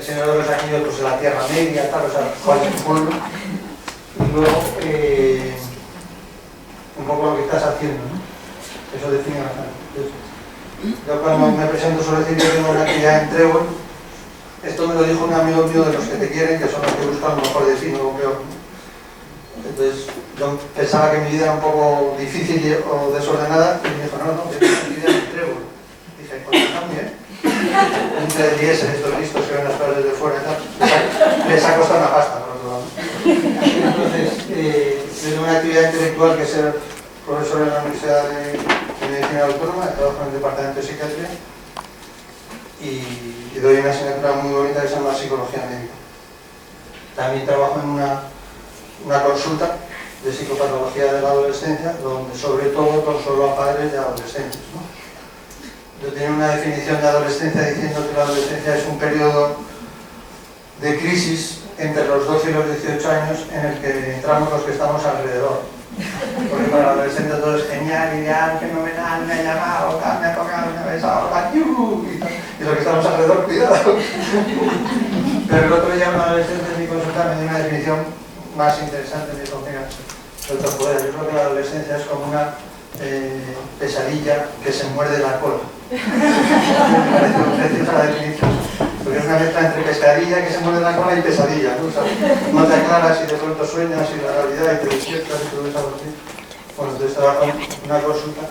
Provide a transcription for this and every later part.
El Señor de los Anillos, pues en la Tierra Media, tal, o sea, cuál es tu pueblo. Y luego, un poco lo que estás haciendo, ¿no? Eso define bastante. Yo cuando me presento suelo decir que tengo una actividad en Trébol. Esto me lo dijo un amigo mío de los que te quieren, que son los que buscan lo mejor de ti, no lo peor. Entonces, yo pensaba que mi vida era un poco difícil o desordenada, y me dijo, no, que tengo una actividad en Trébol. Dije, pues también. Un TDS, estos listos que ven las cosas desde fuera y tal, les ha costado una pasta, por otro lado. Entonces, tengo una actividad intelectual que es ser profesor en la Universidad de Medicina Autónoma, trabajo en el Departamento de Psiquiatría, y doy una asignatura muy bonita que se llama Psicología Médica. También trabajo en una consulta de psicopatología de la adolescencia, donde sobre todo consolo a padres de adolescentes, ¿no? Yo tenía una definición de adolescencia diciendo que la adolescencia es un periodo de crisis entre los 12 y los 18 años en el que entramos los que estamos alrededor. Porque para el adolescente todo es genial, ideal, fenomenal, me ha llamado, me ha tocado, me ha besado, y los que estamos alrededor, cuidado. Pero el otro día un adolescente en mi consulta me dio una definición más interesante, me dijo, mira, doctor Poder, yo creo que la adolescencia es como una pesadilla que se muerde la cola. Me parece preciosa la definición, porque es una mezcla entre pescadilla que se muerde la cola y pesadilla, ¿no? O sea, no te aclaras y de pronto sueñas y la realidad y te despiertas y todo eso así. Bueno, entonces trabajo en una consulta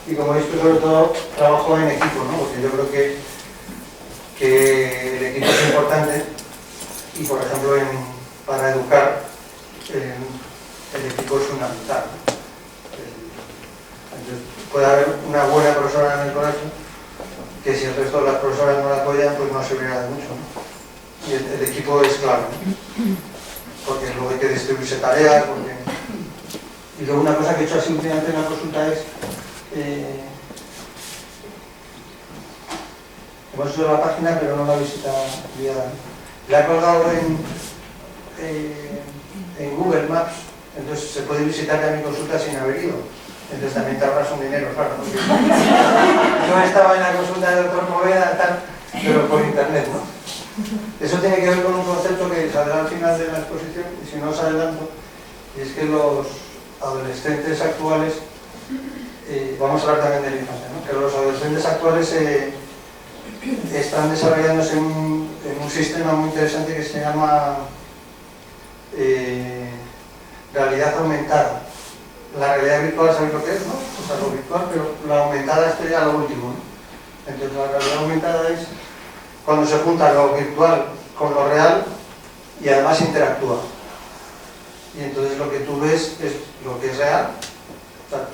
y como he visto sobre todo trabajo en equipo, ¿no? Porque yo creo que el equipo es importante y por ejemplo para educar el equipo es fundamental. Entonces, puede haber una buena profesora en el colegio que si el resto de las profesoras no la apoyan, pues no servirá de mucho, ¿no? Y el equipo es clave, ¿no? Porque luego hay que distribuirse tareas, porque... Y luego una cosa que he hecho así últimamente en la consulta es hemos hecho la página pero no la visita guiada. La he colgado en Google Maps, entonces se puede visitar ya mi consulta sin haber ido. Entonces también te ahorras un dinero, claro. Porque yo estaba en la consulta del doctor Poveda, tal, pero por internet, ¿no? Eso tiene que ver con un concepto que saldrá al final de la exposición, y si no os adelanto, y es que los adolescentes actuales, vamos a hablar también de la infancia, ¿no? Que los adolescentes actuales están desarrollándose en un sistema muy interesante que se llama realidad aumentada. La realidad virtual, ¿sabéis lo que es, no? O sea, lo virtual, pero la aumentada sería lo último, ¿no? Entonces la realidad aumentada es cuando se junta lo virtual con lo real y además interactúa. Y entonces lo que tú ves es lo que es real. O sea,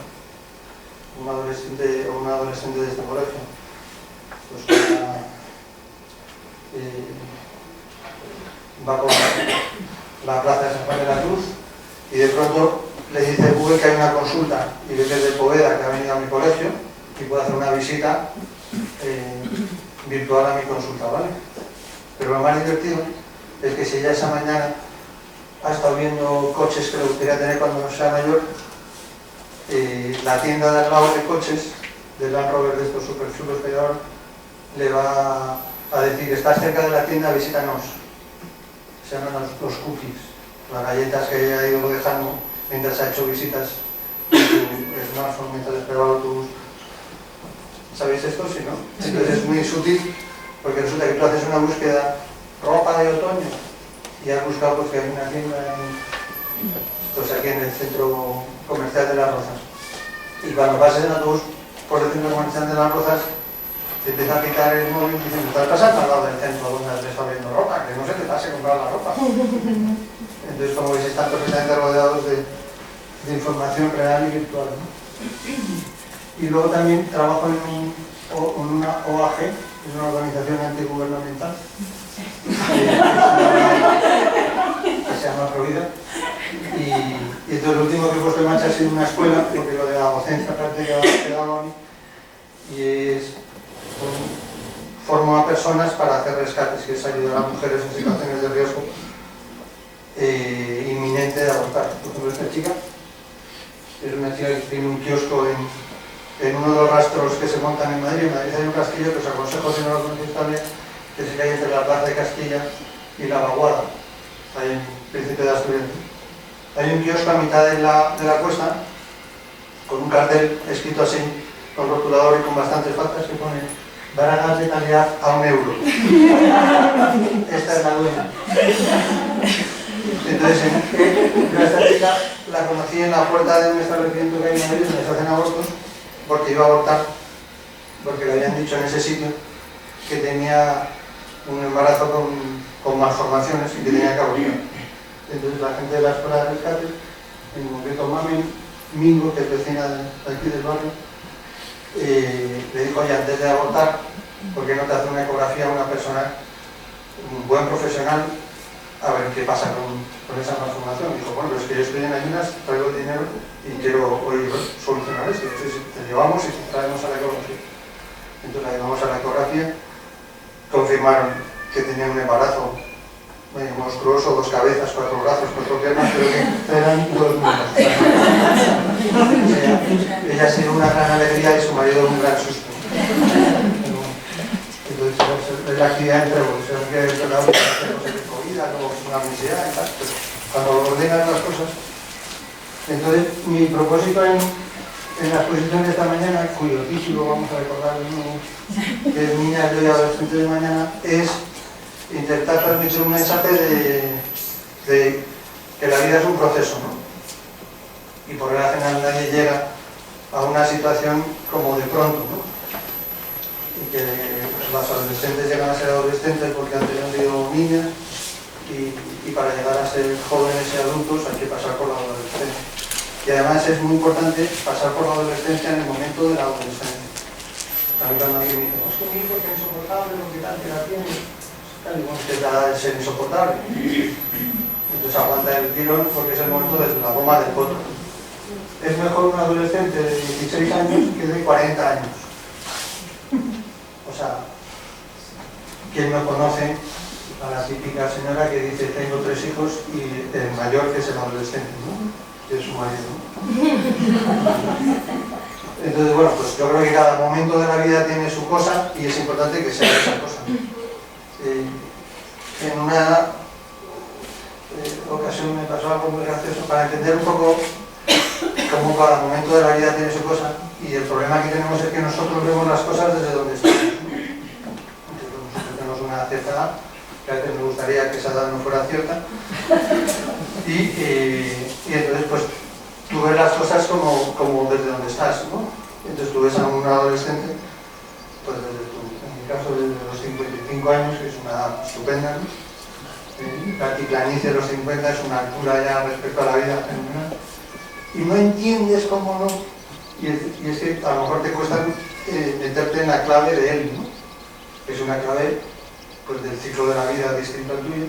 un adolescente o una adolescente de este colegio, pues va por la plaza de San Juan de la Cruz y de pronto le dice Google que hay una consulta y ve que es de Poveda, que ha venido a mi colegio y puede hacer una visita virtual a mi consulta, ¿vale? Pero lo más divertido es que si ella esa mañana ha estado viendo coches que le gustaría tener cuando sea mayor, la tienda de al lado de coches, del Land Rover de estos super chulos que hay ahora, le va a decir, estás cerca de la tienda, visítanos. Se llaman los cookies, las galletas que ella ha ido dejando mientras ha hecho visitas en su smartphone, mientras esperaba el autobús. ¿Sabéis esto? Sí, ¿no? Entonces es muy sutil, porque resulta que tú haces una búsqueda ropa de otoño y has buscado pues, que hay una tienda pues, aquí en el centro comercial de Las Rozas. Y cuando pases en autobús por el centro comercial de Las Rozas, te empieza a picar el móvil diciendo, estás pasando al lado del centro donde has estado viendo ropa, que no se te pase a comprar la ropa. Entonces, como veis, están perfectamente rodeados de información real y virtual, ¿no? Y luego también trabajo en una OAG, es una organización antigubernamental, que se llama Provida. Y entonces lo último que he puesto en marcha ha sido una escuela, porque lo de la docencia práctica me pegaba a mí, y es formo a personas para hacer rescates, que es ayudar a mujeres en situaciones de riesgo inminente de abortar. Por ejemplo, esta chica es una chica que tiene un kiosco en uno de los rastros que se montan en Madrid. En Madrid hay un castillo que os aconsejo, si no lo conocéis también, que se cae entre la Plaza de Castilla y la Vaguada, ahí en Príncipe de Asturias. Hay un kiosco a mitad de la cuesta, con un cartel escrito así, con rotulador y con bastantes faltas, que pone bragas de calidad a €1. Esta es la dueña. Entonces, esta chica la conocí en la puerta de un establecimiento que hay en Madrid, donde se hacen abortos, porque iba a abortar, porque le habían dicho en ese sitio que tenía un embarazo con malformaciones y que tenía que abortar. Entonces la gente de la escuela de rescate, en concreto Mami Mingo, que es vecina de aquí del barrio, le dijo, oye, antes de abortar, ¿por qué no te hace una ecografía a una persona, un buen profesional, a ver qué pasa con esa malformación? Dijo, bueno, pero es que yo estoy en ayunas, traigo el dinero y quiero hoy solucionar esto. Entonces te llevamos y te traemos a la ecografía. Entonces la llevamos a la ecografía, confirmaron que tenía un embarazo monstruoso, 2 cabezas, 4 brazos, 4 piernas, pero que eran 2 niños. Ella ha sido una gran alegría y su marido un gran susto. Entonces es la actividad entre vos, se que hacer cosas de comida, luego una universidad y tal, pero cuando ordenan las cosas. Entonces mi propósito en la exposición de esta mañana, cuyo título vamos a recordar de nuevo, que es Niñas de hoy, Adolescentes de mañana, es intentar transmitir un mensaje de que la vida es un proceso, ¿no? Y por el general nadie llega a una situación como de pronto, ¿no? Y que los adolescentes llegan a ser adolescentes porque han tenido niñas y para llegar a ser jóvenes y adultos hay que pasar por la adolescencia. Y además es muy importante pasar por la adolescencia en el momento de la adolescencia. También cuando alguien me dice, es que mi hijo es insoportable, lo que tal que la tiene. Que es la edad de ser insoportable. Entonces aguanta el tirón porque es el momento de la goma del potro. Es mejor un adolescente de 16 años que de 40 años. O sea, ¿quién no conoce a la típica señora que dice tengo 3 hijos y el mayor que es el adolescente, ¿no? Que es su marido, ¿no? Entonces, bueno, pues yo creo que cada momento de la vida tiene su cosa y es importante que sea esa cosa. En una ocasión me pasó algo muy gracioso para entender un poco cómo cada momento de la vida tiene su cosa y el problema que tenemos es que nosotros vemos las cosas desde donde estamos. Entonces, nosotros tenemos una cierta edad, que a veces me gustaría que esa edad no fuera cierta y entonces pues tú ves las cosas como desde donde estás, ¿no? Entonces tú ves a un adolescente pues desde en mi caso desde los 55 años, que es una edad estupenda, ¿no? La altiplanicie de los 50 es una altura ya respecto a la vida fenomenal y no entiendes cómo no, y es que a lo mejor te cuesta meterte en la clave de él, ¿no? Es una clave pues del ciclo de la vida distinto al tuyo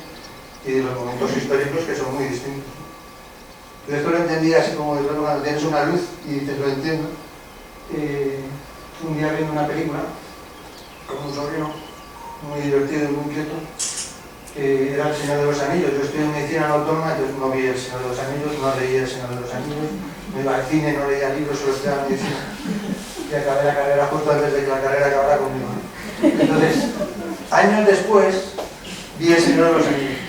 y de los momentos históricos que son muy distintos. Yo esto lo entendí así como de pronto cuando tienes una luz y dices lo entiendo. Un día viendo una película con un sobrino muy divertido y muy inquieto, que era El Señor de los Anillos. Yo estudié en medicina en la Autónoma, yo no vi El Señor de los Anillos, no leí El Señor de los Anillos, no iba al cine, no leía libros, solo estudiaba medicina. Y acabé la carrera justo antes de que la carrera acabara conmigo, ¿no? Entonces, años después, vi El Señor de los Anillos.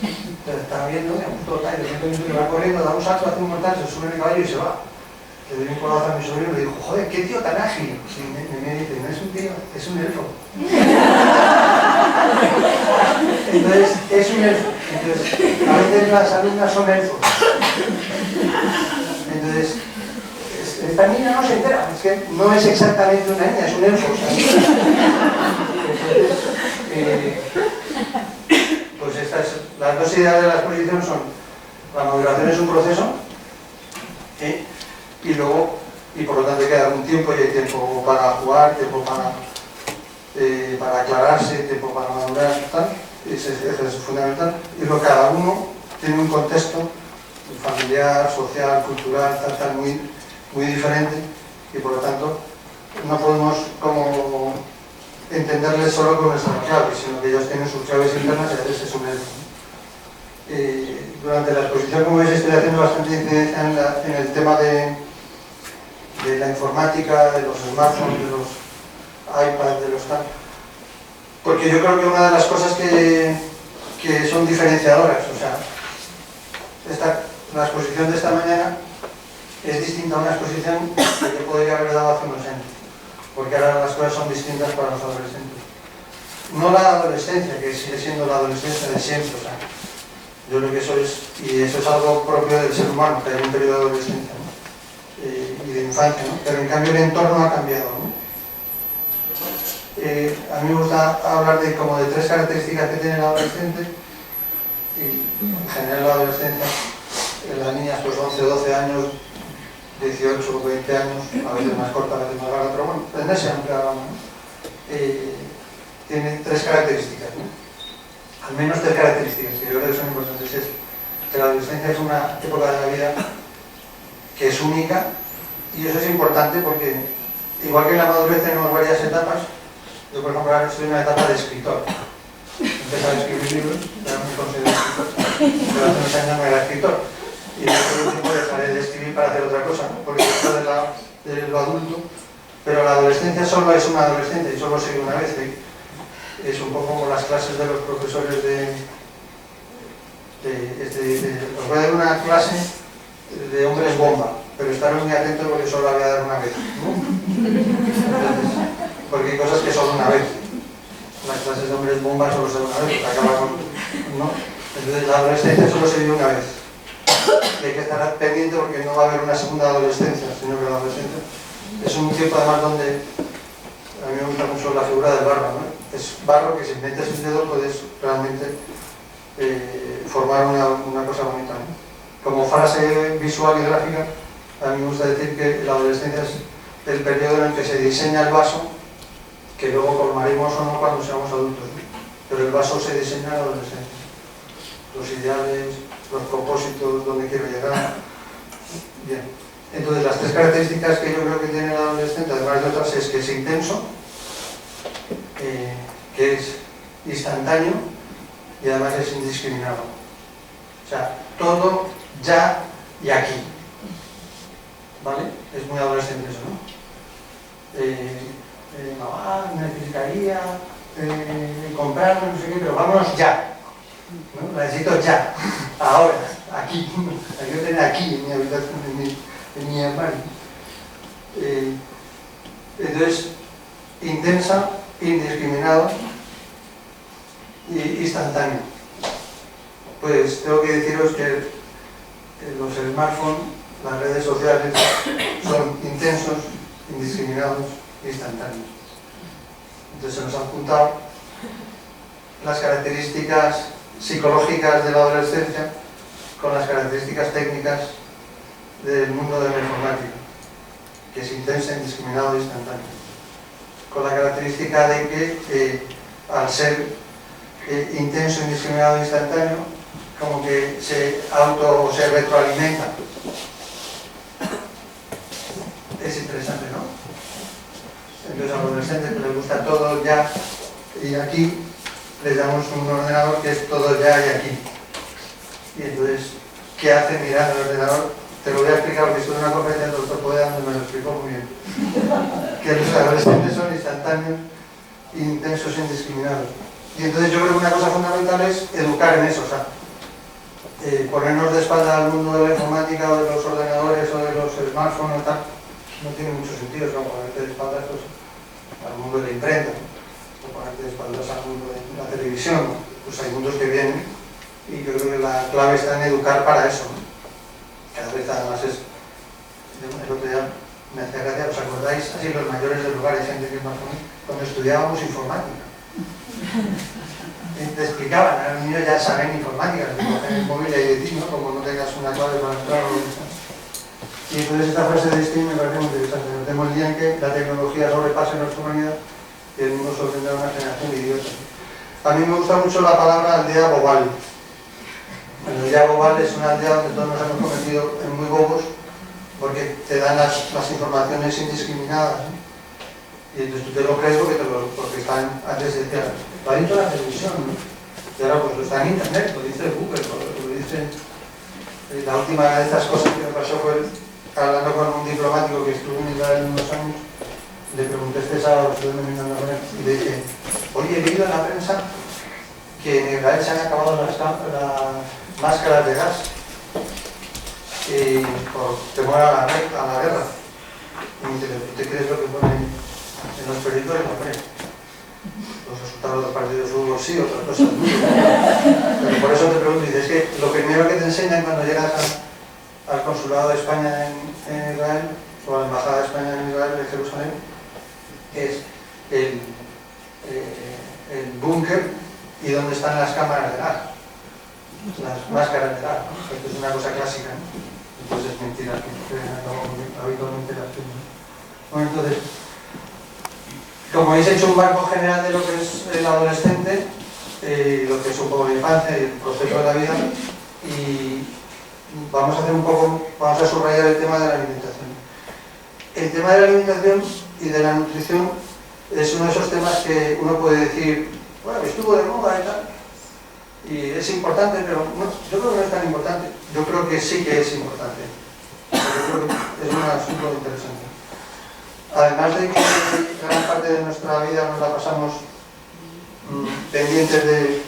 Entonces, estaba viendo, me gustó, y de repente me va corriendo, da un salto, hace un mortal, se sube en el caballo y se va. Le doy un codazo a mi sobrino y le digo, joder, qué tío tan ágil. Y me dice, no es un tío, es un elfo. Entonces, es un elfo. Entonces, a veces las alumnas son elfos. Entonces, esta niña no se entera, es que no es exactamente una niña, es un elfo. Entonces, pues las dos ideas de la exposición son, la maduración es un proceso, y luego, y por lo tanto hay que dar un tiempo, y hay tiempo para jugar, tiempo para aclararse, tiempo para madurar, tal, eso es fundamental, y luego cada uno tiene un contexto familiar, social, cultural, tal, muy, muy diferente, y por lo tanto no podemos como entenderles solo con nuestras claves, sino que ellos tienen sus claves internas y a veces es un elfo. Durante la exposición, como veis, estoy haciendo bastante incidencia en el tema de la informática, de los smartphones, de los iPads, de los tal, Porque yo creo que una de las cosas que son diferenciadoras, o sea, la exposición de esta mañana es distinta a una exposición que yo podría haber dado hace unos años, porque ahora las cosas son distintas para los adolescentes. No la adolescencia, que sigue siendo la adolescencia de siempre, o sea, yo creo que eso es algo propio del ser humano, que hay un periodo de adolescencia, ¿no? Y de infancia, ¿no? Pero en cambio el entorno ha cambiado, ¿no? A mí me gusta hablar como de 3 características que tiene el adolescente, y en general la adolescencia, las niñas pues 11, 12 años, 18 o 20 años, a veces más corta, a veces más larga, pero bueno, en ese amplio hablamos, ¿no? Tiene 3 características, ¿no? Al menos 3 características que yo creo que son importantes. Es que la adolescencia es una época de la vida que es única, y eso es importante porque, igual que en la madurez tenemos varias etapas, yo por ejemplo ahora estoy en una etapa de escritor. Empecé a escribir libros, ya me considero escritor, pero hace unos años no era escritor, y después de un tiempo dejaré de escribir para hacer otra cosa, ¿no? Porque esto de lo adulto, pero la adolescencia solo es una adolescencia y solo se vive una vez, ¿eh? Es un poco como las clases de los profesores os voy a dar una clase de hombres bomba, pero estaros muy atentos porque solo la voy a dar una vez, ¿no? Entonces, porque hay cosas que son una vez. Las clases de hombres bomba solo se dan una vez, acabamos, ¿no? Entonces la adolescencia solo se vive una vez. Y hay que estar pendiente porque no va a haber una segunda adolescencia, sino que la adolescencia es un tiempo además donde a mí me gusta mucho la figura del barro, ¿no? Es barro que si metes un dedo puedes realmente formar una cosa bonita, ¿no? Como frase visual y gráfica, a mí me gusta decir que la adolescencia es el periodo en el que se diseña el vaso, que luego colmaremos o no cuando seamos adultos, ¿no? Pero el vaso se diseña en la adolescencia. Los ideales, los propósitos, dónde quiero llegar. Bien. Entonces, las 3 características que yo creo que tiene el adolescente, además de otras, es que es intenso, que es instantáneo y además es indiscriminado. O sea, todo ya y aquí. ¿Vale? Es muy adolescente eso, ¿no? Mamá, necesitaría comprar, no sé qué, pero vámonos ya. ¿No? La necesito ya, ahora, aquí. La quiero tener aquí, en mi habitación, en mi armario. Entonces, intensa, indiscriminado y instantáneo. Pues tengo que deciros que los smartphones, las redes sociales, son intensos, indiscriminados e instantáneos. Entonces se nos han juntado las características psicológicas de la adolescencia con las características técnicas del mundo de la informática, que es intensa, indiscriminado e instantáneo. Con la característica de que al ser intenso, indiscriminado e instantáneo, como que se retroalimenta. Es interesante, ¿no? Entonces a los adolescentes que les gusta todo ya y aquí, les damos un ordenador que es todo ya y aquí. Y entonces, ¿qué hace mirar el ordenador? Te lo voy a explicar porque estuve en una conferencia del doctor Poeda donde me lo explicó muy bien. Que los adolescentes son instantáneos, intensos e indiscriminados. Y entonces yo creo que una cosa fundamental es educar en eso, o sea, ponernos de espalda al mundo de la informática o de los ordenadores o de los smartphones o tal, no tiene mucho sentido, como ponerte de espaldas pues, al mundo de la imprenta, ¿no? O ponerte de espaldas al mundo de la televisión, ¿no? Pues hay mundos que vienen y yo creo que la clave está en educar para eso, ¿no? Cada vez además es, el otro día me hace gracia, ¿os acordáis? Así los mayores del lugar, hay gente que más cuando estudiábamos informática. Te explicaban, a los niños ya saben informática, en el móvil hay de ti, ¿no? Como no tengas una clave para entrar o lo que sea. Y entonces esta frase de Stein me parece muy interesante. Nos vemos el día en que la tecnología sobrepase nuestra humanidad y el mundo sorprenderá a una generación de idiotas. A mí me gusta mucho la palabra aldea bobal. La aldea bobal es una aldea donde todos nos hemos convertido en muy bobos porque te dan las informaciones indiscriminadas, ¿no? Y entonces tú te lo crees porque están, antes decían, lo ha dicho la televisión, ¿no? Y ahora pues lo está en internet, lo dice Google, lo dice... La última de estas cosas que me pasó fue hablando con un diplomático que estuvo en Israel unos años, le pregunté este sábado, estuve mirando con él, y le dije, Oye, he leído en la prensa que en Israel se han acabado las máscaras de gas por temor a la guerra. Y me dice, ¿usted cree lo que ponen en los periódicos? Hombre, los resultados del partido de fútbol sí, otras cosas no. Pero por eso te pregunto, dices, es que lo primero que te enseñan cuando llegas al consulado de España en Israel, o a la embajada de España en Israel, de Jerusalén, es el búnker y dónde están las cámaras de gas, las máscaras de gas, ¿no? Esto es una cosa clásica, ¿no? Entonces es mentira que habitualmente las tienen. Bueno, entonces, como habéis hecho un marco general de lo que es el adolescente, lo que es un poco la infancia y el proceso de la vida, y vamos a hacer un poco, vamos a subrayar el tema de la alimentación. El tema de la alimentación y de la nutrición es uno de esos temas que uno puede decir, bueno, estuvo de moda y tal, y es importante, pero no, yo creo que no es tan importante. Yo creo que sí que es importante. Yo creo que es un asunto interesante. Además de que gran parte de nuestra vida nos la pasamos pendientes de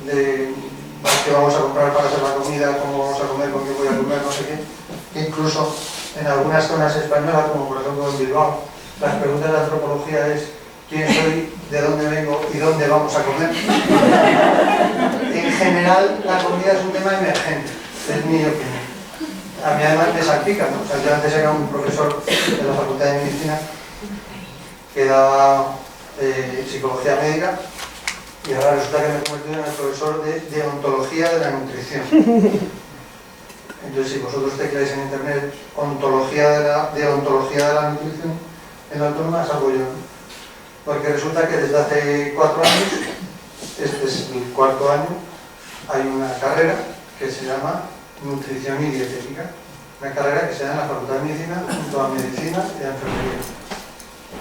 qué vamos a comprar para hacer la comida, cómo vamos a comer, con qué voy a comer, no sé qué. Incluso en algunas zonas españolas, como por ejemplo en Bilbao, las preguntas de antropología es quién soy, de dónde vengo y dónde vamos a comer. En general, la comida es un tema emergente, es mi opinión. A mí además me salpica, ¿no? O sea, yo antes era un profesor de la Facultad de Medicina que daba psicología médica y ahora resulta que me he convertido en el profesor de deontología de la nutrición. Entonces, si vosotros tecleáis en internet deontología de la nutrición, en la autónoma salgo yo, ¿no? Porque resulta que desde hace 4 años, este es el 4º año, hay una carrera que se llama Nutrición y Dietética, una carrera que se da en la Facultad de Medicina junto a Medicina y a Enfermería.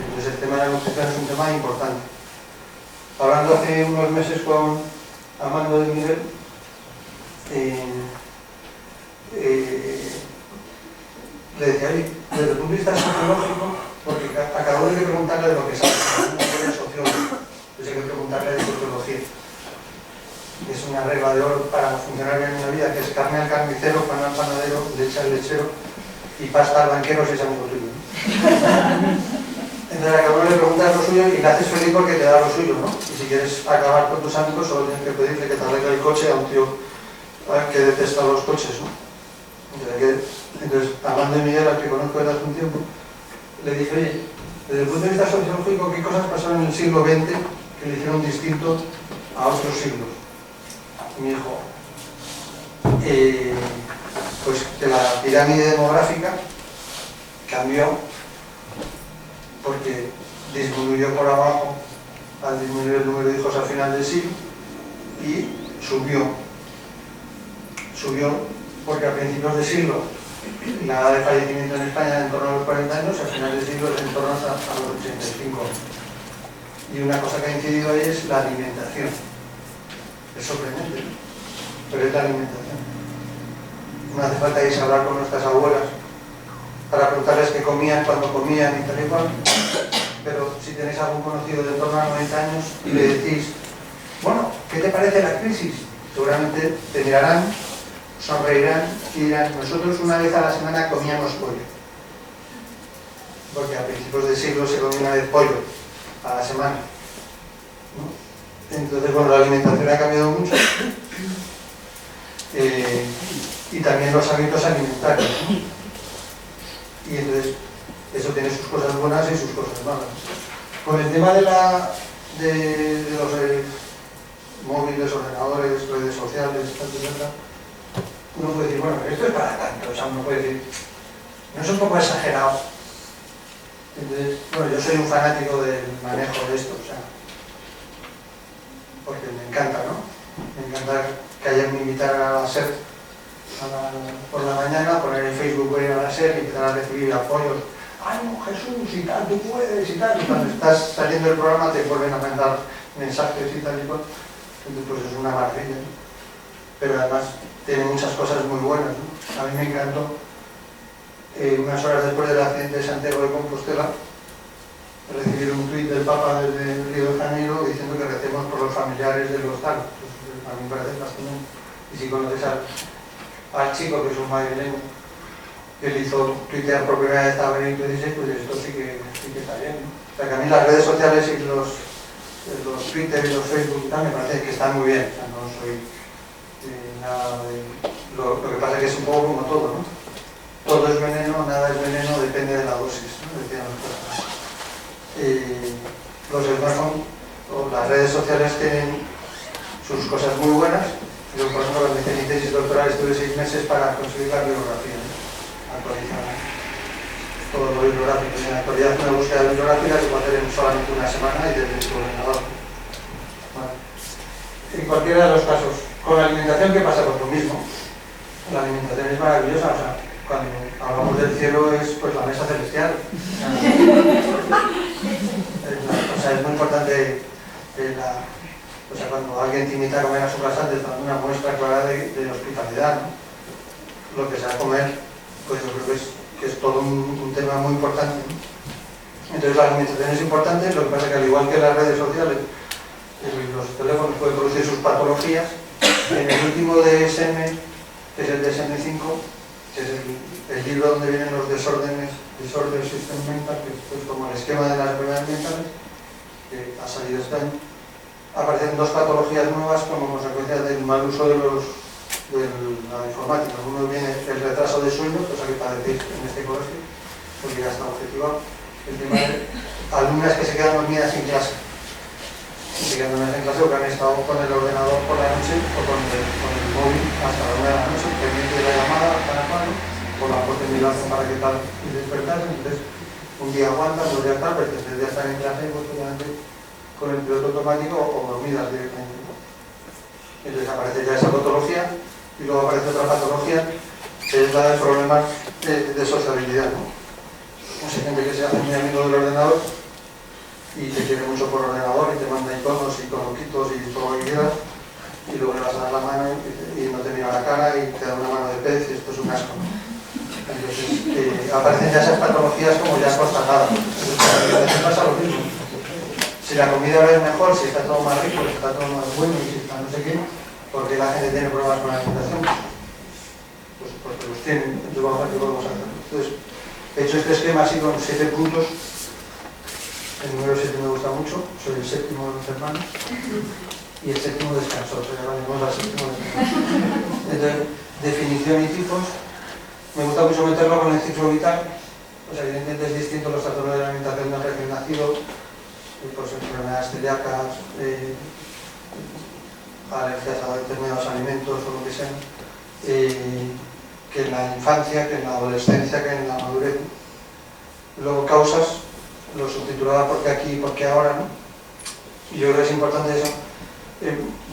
Entonces el tema de la nutrición es un tema importante. Hablando hace unos meses con Armando de Miguel, le decía, desde el punto de vista sociológico, porque acabo de preguntarle de lo que sabe, no es sociólogo, entonces hay que preguntarle de sociología. Es una regla de oro para funcionar bien en la vida, que es carne al carnicero, pan al panadero, leche al lechero y pasta al banquero si es amigo tuyo. Entonces a cada uno le preguntas lo suyo y le haces feliz porque te da lo suyo, ¿no? Y si quieres acabar con tus amigos solo tienes que pedirle que te arregle el coche a un tío que detesta los coches, ¿no? Entonces, hablando de Miguel, al que conozco desde hace un tiempo, le dije, oye, desde el punto de vista sociológico, ¿qué cosas pasaron en el siglo XX que le hicieron distinto a otros siglos? Y me dijo, pues que la pirámide demográfica cambió porque disminuyó por abajo al disminuir el número de hijos al final del siglo y subió porque a principios de siglo la edad de fallecimiento en España era en torno a los 40 años y al final del siglo es en torno a los 85 años. Y una cosa que ha incidido ahí es la alimentación. Es sorprendente, pero es la alimentación. No hace falta irse a hablar con nuestras abuelas para preguntarles qué comían, cuándo comían y tal y cual, pero si tenéis algún conocido de en torno a 90 años y le decís, bueno, ¿qué te parece la crisis? Seguramente te mirarán, sonreirán y dirán, nosotros una vez a la semana comíamos pollo, porque a principios de siglo se comía una vez pollo a la semana, ¿no? Entonces, bueno, la alimentación ha cambiado mucho y también los hábitos alimentarios, ¿no? Y entonces eso tiene sus cosas buenas y sus cosas malas. Con el tema de los móviles, ordenadores, redes sociales, etc., uno puede decir, bueno, esto es para tanto, o sea, uno puede decir, no es un poco exagerado. Entonces, bueno, yo soy un fanático del manejo de esto, o sea, porque me encanta, ¿no? Me encanta que ayer me invitaran a la SER por la mañana, poner en Facebook voy a la SER y empezar a recibir apoyos. ¡Ánimo, Jesús! Y tal, tú puedes y tal. Y cuando estás saliendo del programa te vuelven a mandar mensajes y tal y cual. Entonces, pues es una maravilla, ¿no? Pero además tiene muchas cosas muy buenas, ¿no? A mí me encantó, unas horas después del accidente de Santiago de Compostela, recibir un tuit del Papa desde Río de Janeiro diciendo que recemos por los familiares de los tal. Pues, a mí me parece fascinante. Y si conoces al chico, que es un madrileño, que le hizo tuitear por primera vez a Benito XVI, pues esto sí que está bien, ¿no? O sea, que a mí las redes sociales y los Twitter y los Facebook y tal me parece que están muy bien. O sea, no soy nada de... Lo que pasa es que es un poco como todo, ¿no? Todo es veneno, nada es veneno, depende de la dosis, ¿no? Decían los personas. Los smartphones o las redes sociales tienen sus cosas muy buenas. Yo, por ejemplo, en mi tesis doctoral estuve 6 meses para conseguir la bibliografía, ¿no? Actualizar todo lo bibliográfico. En la actualidad una búsqueda bibliográfica se puede hacer en solamente una semana y desde tu ordenador. Bueno, en cualquiera de los casos, con la alimentación, ¿qué pasa? Pues lo mismo. La alimentación es maravillosa, o sea, cuando hablamos del cielo es pues la mesa celestial. O sea, es muy importante o sea, cuando alguien te invita a comer a su casa, te da una muestra clara de hospitalidad, ¿no? Lo que sea comer, pues yo creo que es todo un tema muy importante, ¿no? Entonces la alimentación es importante, lo que pasa es que al igual que las redes sociales, los teléfonos pueden producir sus patologías. En el último DSM, que es el DSM-5, que es el libro donde vienen los desórdenes, Disorder System Mental, que es como el esquema de las enfermedades mentales, que ha salido este año, aparecen 2 patologías nuevas como consecuencia del mal uso de la informática. Uno viene el retraso de sueño, cosa que padecéis en este colegio, porque ya está objetivado. El tema de alumnas que se quedan dormidas en clase. Se quedan dormidas en clase o que han estado con el ordenador por la noche o con el móvil hasta la 1 de la noche, pendiente de la llamada, para mano, o la puerta en mi lazo para que tal y despertarse. Entonces, un día aguantan, 2 días tal, pero el 3 día están en clase y pues obviamente con el piloto automático o dormidas directamente, ¿no? Entonces aparece ya esa patología y luego aparece otra patología que es la de problemas de sociabilidad, ¿no? O sea, gente que se hace muy amigo del ordenador y te quiere mucho por ordenador y te manda iconos y conoquitos y todo lo que quieras y luego le vas a dar la mano y no te mira la cara y te da una mano de pez y esto es un asco, ¿no? Entonces aparecen ya esas patologías como ya constatadas. Entonces pasa lo mismo. Si la comida es mejor, si está todo más rico, si está todo más bueno y si está no sé qué, ¿por qué la gente tiene problemas con la alimentación? Pues porque los tienen. Entonces vamos a ver qué podemos hacer. Entonces, he hecho este esquema así con 7 puntos. El número 7 me gusta mucho, soy el 7º de los hermanos. Y el 7º descansó, se llama el 7º descansó. Entonces, definición y tipos. Me gusta mucho meterlo con el ciclo vital. O sea, evidentemente es distinto los trastornos de la alimentación del recién nacido, pues enfermedades celíacas, alergias a determinados alimentos o lo que sea, que en la infancia, que en la adolescencia, que en la madurez. Luego causas, lo subtitulaba porque aquí y porque ahora, ¿no? Y yo creo que es importante eso,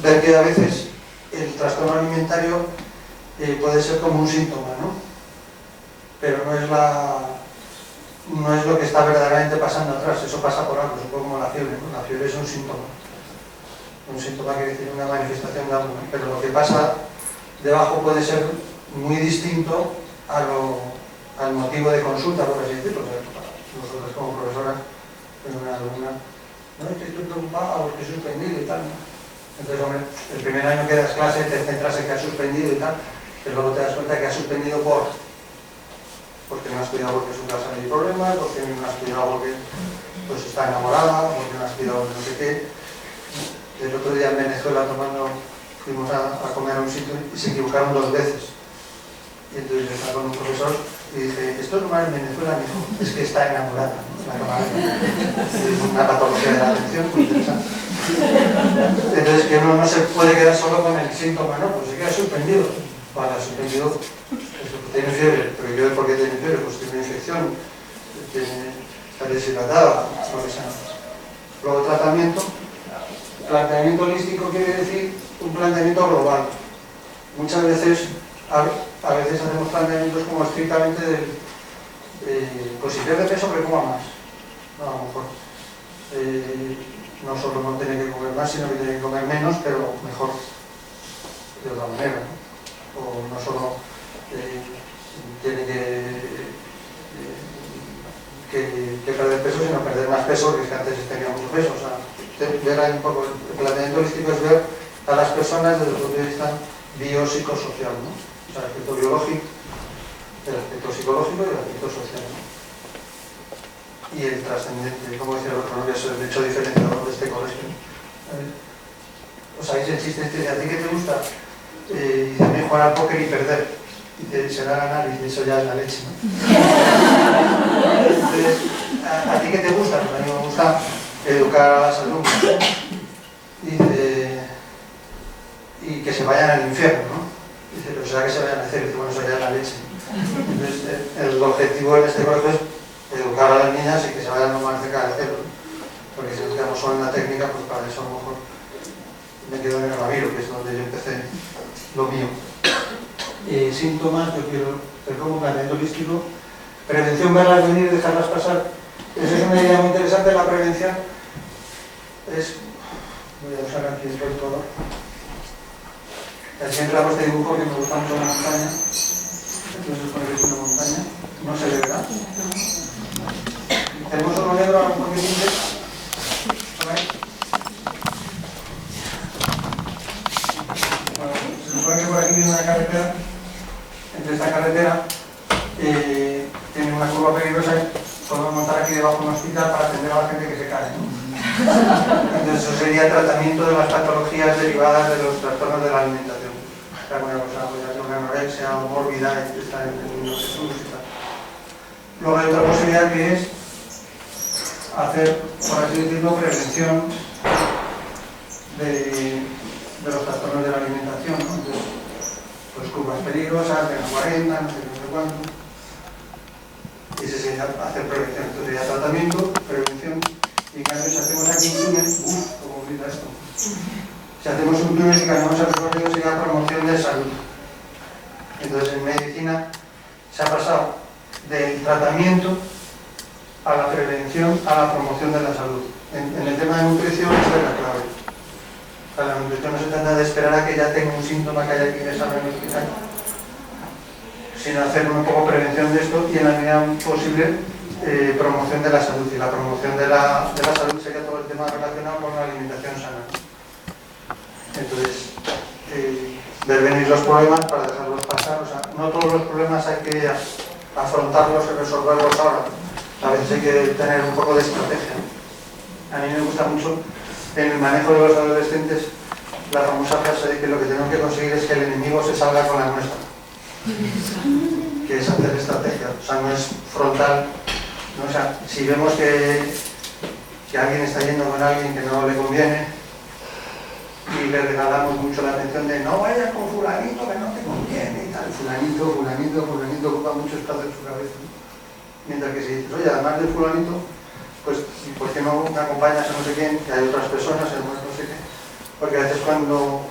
ver que a veces el trastorno alimentario puede ser como un síntoma, ¿no? Pero no es lo que está verdaderamente pasando atrás, eso pasa por algo, es un poco como la fiebre, ¿no? La fiebre es un síntoma quiere decir una manifestación de algo, ¿no? Pero lo que pasa debajo puede ser muy distinto al motivo de consulta, por así decirlo. O sea, nosotros como profesoras, en una alumna, no estoy preocupada porque he suspendido y tal, ¿no? Entonces, hombre, el primer año que das clase te centras en que has suspendido y tal, pero luego te das cuenta que has suspendido porque no has estudiado porque su casa hay problemas, porque no has estudiado porque pues, está enamorada, porque no has estudiado no sé qué. El otro día en Venezuela fuimos a comer a un sitio y se equivocaron 2 veces. Y entonces yo estaba con un profesor y dije, esto es normal en Venezuela, me dijo, es que está enamorada, ¿no? La camarera. Es una patología de la atención muy interesante. Entonces que uno no se puede quedar solo con el síntoma, ¿no? Pues se queda suspendido. Vale, suspendido. Tiene fiebre, pero yo ¿por qué tiene fiebre? Pues tiene una infección, está deshidratada, lo que sea. Luego tratamiento. Planteamiento holístico quiere decir un planteamiento global. Muchas veces, a veces hacemos planteamientos como estrictamente pues si pierde peso que coma más. No, a lo mejor no solo no tiene que comer más, sino que tiene que comer menos, pero mejor de otra manera, ¿no? O no solo tiene que perder peso, sino perder más peso, porque es que antes tenía mucho peso. O sea, ver ahí un poco, el planteamiento holístico es ver a las personas desde el punto de vista biopsicosocial, ¿no? O sea, el aspecto biológico, el aspecto psicológico y el aspecto social, ¿no? Y el trascendente, como decía el otro, ¿no? Que es el hecho diferenciador de este colegio. ¿Os sabéis el chiste este de a ti que te gusta? Dice, a mí jugar al póker y perder. Dice, será ganar, y eso ya es la leche, ¿no? Entonces, ¿a ti qué te gusta? Pues a mí me gusta educar a las alumnas. Dice, y que se vayan al infierno, ¿no? Dice, pero será que se vayan a hacer. Dice, bueno, eso ya es la leche. Entonces, el objetivo en este colegio es educar a las niñas y que se vayan lo más cerca del cielo, ¿no? Porque si nos quedamos solo en la técnica, pues para eso a lo mejor me quedo en el Ramiro, que es donde yo empecé lo mío. Síntomas, yo quiero ver como planteamiento holístico. Prevención, verlas venir y dejarlas pasar. Esa es una idea muy interesante. La prevención es... Voy a usar aquí el color. Así entramos este dibujo que me gusta mucho la montaña. Entonces pone que es una montaña. No se ve, ¿verdad? Tenemos uno negro a lo mejor que tinte. Bueno, se supone que por aquí viene una carretera. Entre esta carretera tiene una curva peligrosa y podemos montar aquí debajo un hospital para atender a la gente que se cae, ¿no? Entonces eso sería tratamiento de las patologías derivadas de los trastornos de la alimentación. Alguna cosa, una anorexia o mórbida que está en el niño Jesús y tal. Luego hay otra posibilidad que es hacer, por así decirlo, prevención de los trastornos de la alimentación, ¿no? Entonces, pues curvas peligrosas, de 40, no sé cuánto. Y ese sería hacer prevención. Entonces sería tratamiento, prevención. Y en cambio, si hacemos aquí un túnel, ¿cómo grita esto? Si hacemos un túnel y cambiamos el recorrido, sería promoción de salud. Entonces, en medicina se ha pasado del tratamiento a la prevención, a la promoción de la salud. En el tema de nutrición, esa es la clave. Para la nutrición no se trata de esperar a que ya tenga un síntoma que haya que ingresar en el hospital, sino hacer un poco prevención de esto y en la medida posible promoción de la salud. Y la promoción de la salud sería todo el tema relacionado con la alimentación sana. Entonces, ver venir los problemas para dejarlos pasar. O sea, no todos los problemas hay que afrontarlos y resolverlos ahora. A veces hay que tener un poco de estrategia. A mí me gusta mucho en el manejo de los adolescentes la famosa frase de que lo que tenemos que conseguir es que el enemigo se salga con la nuestra. Que es hacer estrategia. O sea, no es frontal. ¿No? O sea, si vemos que alguien está yendo con alguien que no le conviene y le regalamos mucho la atención de no vayas con fulanito que no te conviene y tal. Fulanito ocupa mucho espacio en su cabeza, ¿no? Mientras que si dices, oye, además del fulanito, pues ¿por qué no me acompañas a no sé quién? Que hay otras personas, además no sé qué. Porque a veces cuando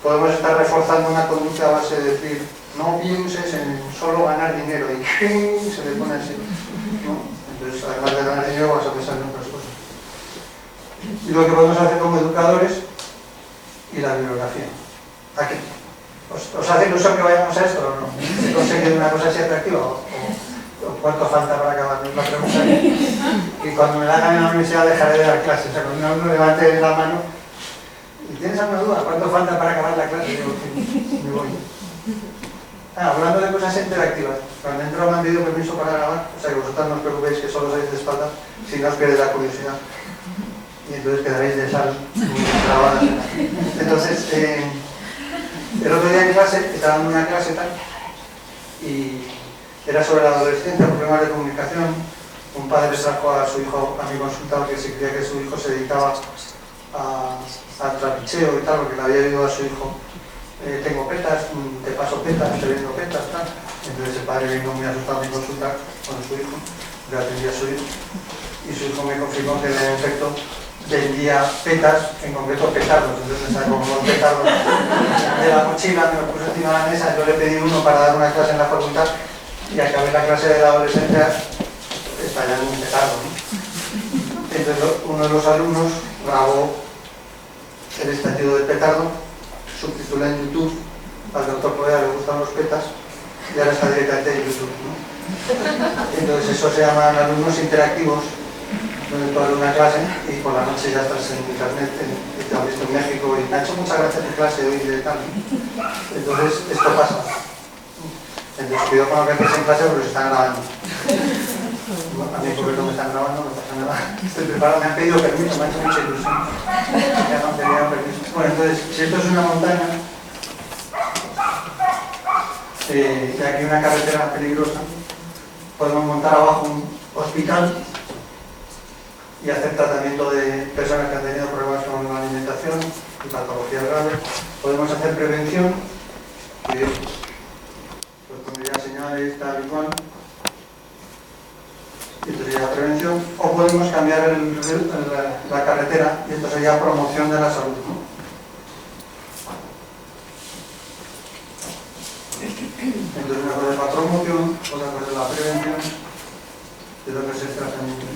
podemos estar reforzando una conducta a base de decir no pienses en solo ganar dinero y se le pone así, ¿no? Entonces, además de ganar dinero, vas a pensar en otras cosas. Y lo que podemos hacer como educadores y la bibliografía. Aquí. ¿Os hace ilusión que vayamos a esto o no? ¿Se consigue una cosa así atractiva? ¿O cuánto falta para acabar? Es la pregunta que cuando me la hagan en la universidad dejaré de dar clases. O sea, cuando uno levante la mano y ¿tienes alguna duda? ¿Cuánto falta para acabar la clase? Digo, me voy. Hablando de cosas interactivas, cuando entro me han pedido permiso para grabar, o sea que vosotros no os preocupéis que solo sois de espalda, si no os pierde la curiosidad. Y entonces quedaréis de sal grabadas. Entonces, el otro día en clase, estaba dando una clase tal, y era sobre la adolescencia, problemas de comunicación. Un padre trajo a su hijo a mi consulta porque se creía que su hijo se dedicaba al trapicheo y tal, porque le había oído a su hijo. Tengo petas, te paso petas, te vendo petas, tal. Entonces el padre vino muy asustado a mi consulta con su hijo, le atendía a su hijo, y su hijo me confirmó que en efecto vendía petas, en concreto petardos. Entonces me sacó unos petardos de la mochila, me los puso encima de la mesa, yo le pedí uno para dar una clase en la facultad y acabé la clase de la adolescencia estallando un petardo, ¿no? Entonces uno de los alumnos grabó el estallido del petardo, subtitulé en YouTube, al doctor Poeda le gustan los petas y ahora está directamente en YouTube, ¿no? Entonces eso se llaman alumnos interactivos, donde tú haces una clase y por la noche ya estás en internet, y te han visto en México y me ha hecho mucha gracia tu clase hoy de tal. Entonces esto pasa. Entonces cuidado con lo que haces en clase porque se están grabando. A mí porque no me están grabando no pasa nada. Estoy preparado, me han pedido permiso, me ha hecho mucha ilusión. Ya no tenía permiso. Bueno, entonces, si esto es una montaña, y aquí una carretera peligrosa, podemos montar abajo un hospital y hacer tratamiento de personas que han tenido problemas con la alimentación y patologías graves. Podemos hacer prevención, pues pondría señales tal y cual, y esto sería prevención, o podemos cambiar la carretera y esto sería promoción de la salud, ¿no? Entonces una cosa es la promoción, otra cosa es la prevención y otra cosa es el tratamiento.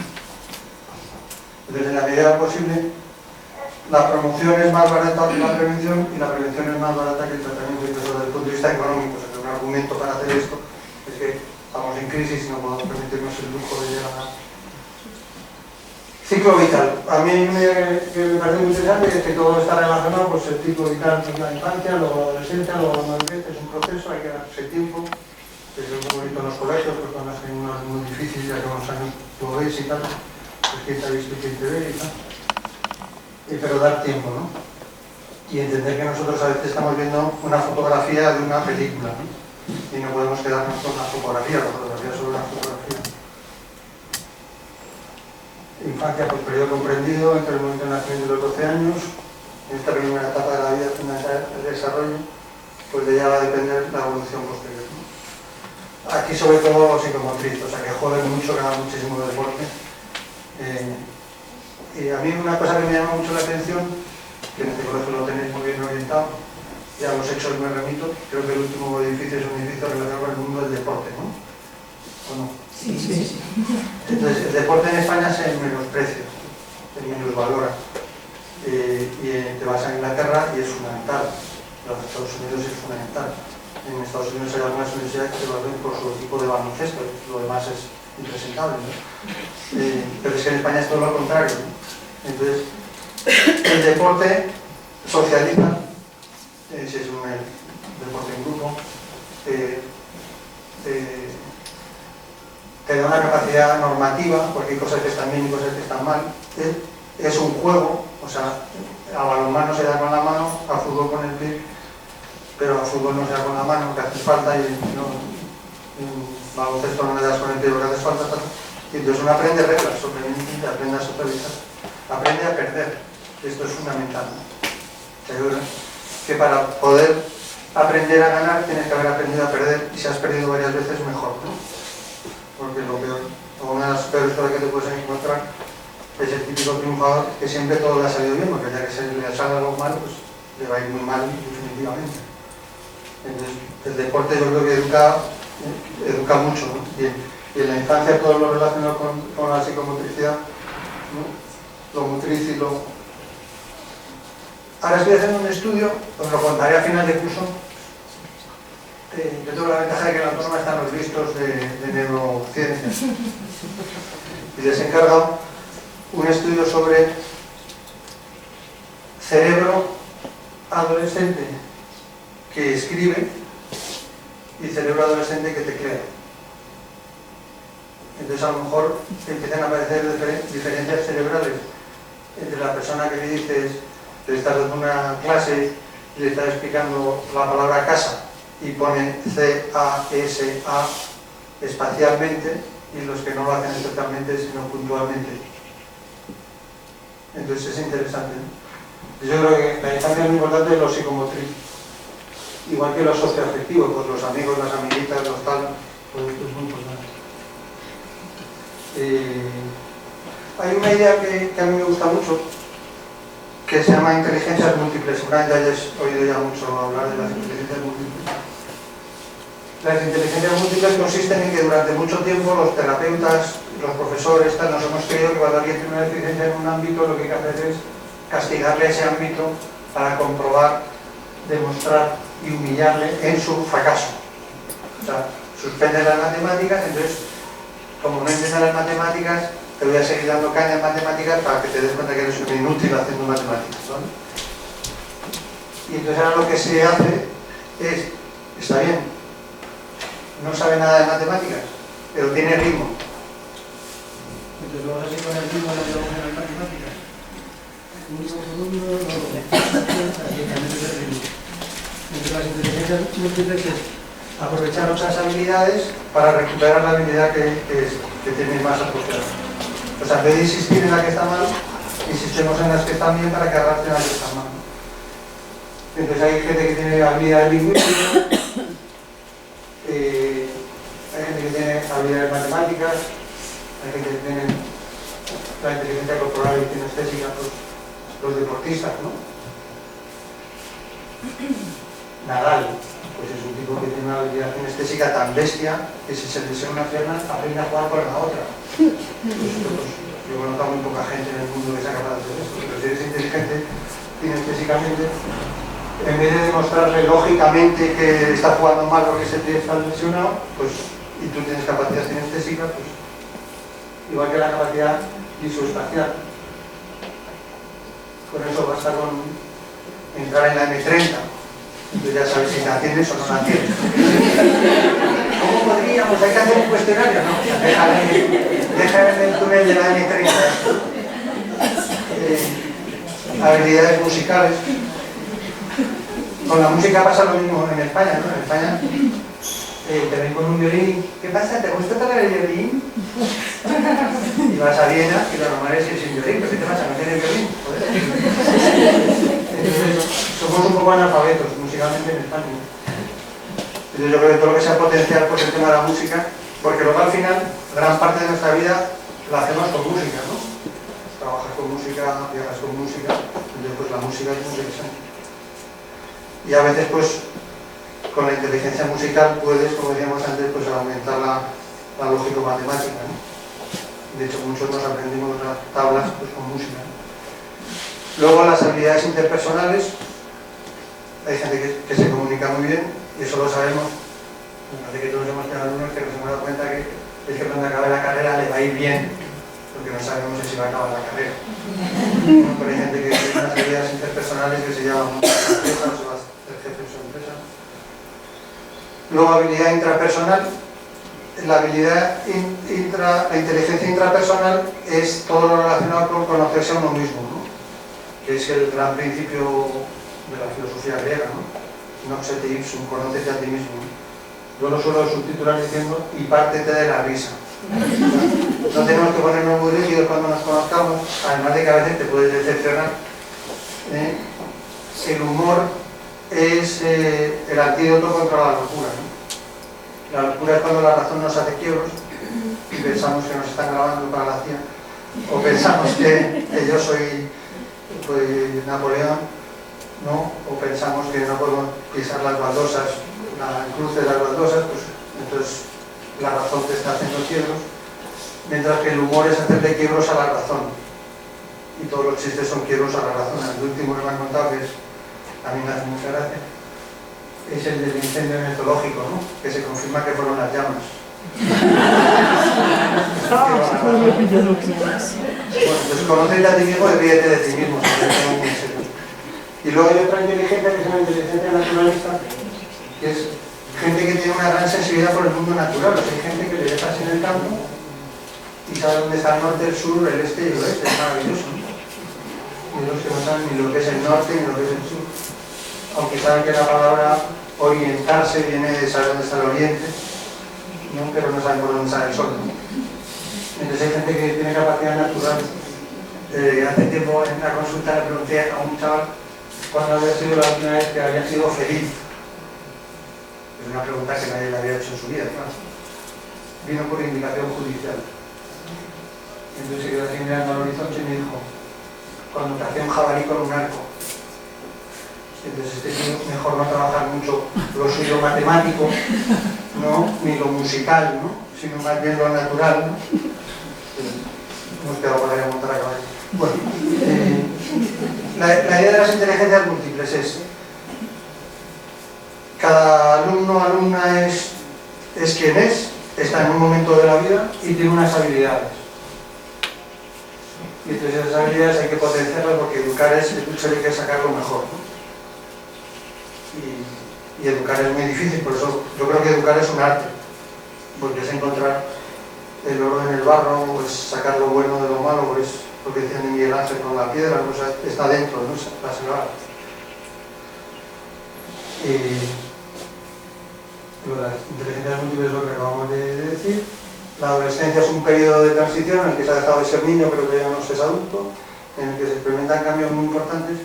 Entonces en la medida posible la promoción es más barata que la prevención y la prevención es más barata que el tratamiento. Entonces desde el punto de vista económico, o sea, un argumento para hacer esto es que estamos en crisis y no podemos permitirnos el lujo de llegar a... Ciclo vital. A mí me parece muy interesante que todo está relacionado, pues el ciclo vital es la infancia, luego la adolescencia, luego la madurez, es un proceso, hay que darse tiempo. Es muy bonito en los colegios, pues cuando hacen uno es muy difícil, ya que unos años tú lo ves y tal, pues quién te ha visto y quién te ve y tal. Pero dar tiempo, ¿no? Y entender que nosotros a veces estamos viendo una fotografía de una película, ¿no? Y no podemos quedarnos con la fotografía es solo una fotografía. Infancia, pues periodo comprendido entre el momento del nacimiento y los 12 años. En esta primera etapa de la vida, el desarrollo, pues de ella va a depender la evolución posterior, ¿no? Aquí sobre todo psicomotriz, o sea que joden mucho, que hagan muchísimo deporte. Y a mí una cosa que me llama mucho la atención, que en este colegio lo tenéis muy bien orientado, ya los hechos me remito, creo que el último edificio es un edificio relacionado con el mundo del deporte, ¿no? ¿O no? Sí, sí, sí. Entonces, el deporte en España se menosprecia, se minusvalora. Y te vas a Inglaterra y es fundamental. En los Estados Unidos es fundamental. En Estados Unidos hay algunas universidades que se valoran por su equipo de baloncesto, lo demás es impresentable, ¿no? Pero es que en España es todo lo contrario, ¿no? Entonces, el deporte socializa, si es un deporte en grupo, te da una capacidad normativa, porque hay cosas que están bien y cosas que están mal. Es un juego, o sea, a balonmano se da con la mano, a fútbol con el pie, pero a fútbol no se da con la mano, que hace falta, y no, en baloncesto no le das con el pie, porque hace falta. Y entonces uno aprende reglas, sorprendentemente, aprende a socializar, aprende a perder. Esto es fundamental, ¿no? O sea, yo creo que para poder aprender a ganar tienes que haber aprendido a perder, y si has perdido varias veces, mejor, ¿no? Porque lo peor, o una de las peores cosas que te puedes encontrar es el típico triunfador que siempre todo le ha salido bien, porque ya que se le sale algo mal, pues le va a ir muy mal definitivamente. Entonces, el deporte yo creo que educa mucho, ¿no? Y en la infancia todo lo relacionado con la psicomotricidad, ¿no? Lo motriz y lo... Ahora estoy haciendo un estudio, os lo contaré a final de curso. Yo tengo la ventaja de que en la autónoma están los listos de neurociencias. Y les he encargado un estudio sobre cerebro adolescente que escribe y cerebro adolescente que teclea. Entonces a lo mejor empiezan a aparecer diferencias cerebrales entre la persona que le dices, le estás dando una clase y le estás explicando la palabra casa y pone C-A-S-A espacialmente, y los que no lo hacen especialmente sino puntualmente. Entonces es interesante, ¿no? Yo creo que la infancia es muy importante de lo psicomotriz, igual que lo socioafectivo, pues los amigos, las amiguitas, los tal, pues esto es muy importante. Hay una idea que a mí me gusta mucho, que se llama inteligencias múltiples. Seguramente hayáis oído ya mucho hablar de las inteligencias múltiples. Las inteligencias múltiples consisten en que durante mucho tiempo los terapeutas, los profesores, nos hemos creído que cuando alguien tiene una deficiencia en un ámbito, lo que hay que hacer es castigarle ese ámbito para comprobar, demostrar y humillarle en su fracaso. O sea, suspendes las matemáticas, entonces, como no entiendes las matemáticas, te voy a seguir dando caña en matemáticas para que te des cuenta que eres un inútil haciendo matemáticas, ¿vale? Y entonces ahora lo que se hace es, está bien, no sabe nada de matemáticas, pero tiene ritmo. Entonces vamos así con el ritmo de las matemáticas. Entre las inteligencias múltiples es aprovechar otras habilidades para recuperar la habilidad que tiene más asociada. O sea, en vez de insistir en la que está mal, insistimos en las que están bien para que arrastren las que están mal. Entonces hay gente que tiene habilidades lingüísticas, hay gente que tiene habilidades matemáticas, hay gente que tiene la inteligencia corporal y kinestésica, pues, los deportistas, ¿no? Nadal, pues es un tipo que tiene una habilidad kinestésica tan bestia que si se le desea una pierna, aprende a jugar con la otra. Pues, yo conozco a muy poca gente en el mundo que sea capaz de hacer esto, pero si eres inteligente kinestésicamente, en vez de demostrarle lógicamente que está jugando mal o que se te está lesionado, pues, y tú tienes capacidad kinestésica, pues, igual que la capacidad visoespacial. Con eso basta con entrar en la M30. Entonces ya sabes si la tienes o no la tienes. ¿Cómo podríamos? Hay que hacer un cuestionario, ¿no? Déjame en el túnel de la M30. Habilidades musicales. Con la música pasa lo mismo en España, ¿no? En España te ven con un violín. ¿Qué pasa? ¿Te gusta tocar el violín? Y vas a Viena y lo normal es ir sin violín. ¿Pero qué te pasa? ¿No tienes violín? Joder. Somos un poco analfabetos musicalmente en España. Entonces yo creo que todo lo que sea potencial pues el tema de la música, porque luego al final gran parte de nuestra vida la hacemos con música, ¿no? Trabajas con música, viajas con música, entonces pues la música es muy interesante. Y a veces pues con la inteligencia musical puedes, como decíamos antes, pues aumentar la lógico-matemática, ¿no? De hecho muchos nos aprendimos las tablas pues con música, ¿no? Luego las habilidades interpersonales, hay gente que se comunica muy bien, y eso lo sabemos. Me parece que todos hemos tenido alumnos que nos hemos dado cuenta que el que cuando acabe la carrera le va a ir bien, porque no sabemos si va a acabar la carrera. ¿No? Pero hay gente que tiene unas habilidades interpersonales que se llaman empresas, o va a ser jefe de su empresa. Luego habilidad intrapersonal. La inteligencia intrapersonal es todo lo relacionado con conocerse a uno mismo, ¿no? Que es el gran principio de la filosofía griega, ¿no? Nox et ipsum, conócete a ti mismo, ¿no? Yo lo suelo subtitular diciendo y pártete de la risa. No tenemos que ponernos muy rígidos cuando nos conozcamos, además de que a veces te puedes decepcionar. El humor es el antídoto contra la locura, ¿no? La locura es cuando la razón nos hace quiebros y pensamos que nos están grabando para la CIA, o pensamos que yo soy Napoleón, ¿no? O pensamos que no podemos pisar las baldosas, el cruce de las baldosas, pues entonces la razón te está haciendo quiebros, mientras que el humor es hacerle quiebros a la razón, y todos los chistes son quiebros a la razón. El último que me han contado, que a mí me hace mucha gracia, es el del incendio en el zoológico, ¿no? Que se confirma que fueron las llamas. Bueno, pues conócete a ti mismo y ríete de ti mismo. Y luego hay otra inteligencia que es una inteligencia naturalista, que es gente que tiene una gran sensibilidad por el mundo natural. O sea, hay gente que le dejas en el campo y sabe dónde está el norte, el sur, el este y el oeste. Es maravilloso, ¿no? Y los que no saben ni lo que es el norte ni lo que es el sur, aunque saben que la palabra orientarse viene de saber dónde está el oriente, ¿no? Pero no saben por dónde sale el sol, ¿no? Entonces hay gente que tiene capacidad natural. Hace tiempo en una consulta le pregunté a un chaval cuándo había sido la última vez que había sido feliz. Es una pregunta que nadie le había hecho en su vida, claro. Vino por indicación judicial. Entonces se quedó así mirando al horizonte y me dijo: cuando te hacía un jabalí con un arco. Entonces este tío mejor no trabajar mucho lo suyo matemático, ¿no? Ni lo musical, ¿no? Sino más bien lo natural, ¿no? Hemos quedado para montar a caballo. Bueno, la idea de las inteligencias múltiples es: cada alumno o alumna es es quien es, está en un momento de la vida y tiene unas habilidades. Y entonces esas habilidades hay que potenciarlas porque educar es el hecho de que sacar lo mejor, ¿no? Y educar es muy difícil, por eso yo creo que educar es un arte, porque es encontrar el oro en el barro, o es sacar lo bueno de lo malo, o es lo que decían de Miguel Ángel con la piedra, pues está dentro, ¿no? La selva. Las inteligencias múltiples es lo que acabamos de decir. La adolescencia es un periodo de transición en el que se ha dejado de ser niño, pero que ya no se es adulto, en el que se experimentan cambios muy importantes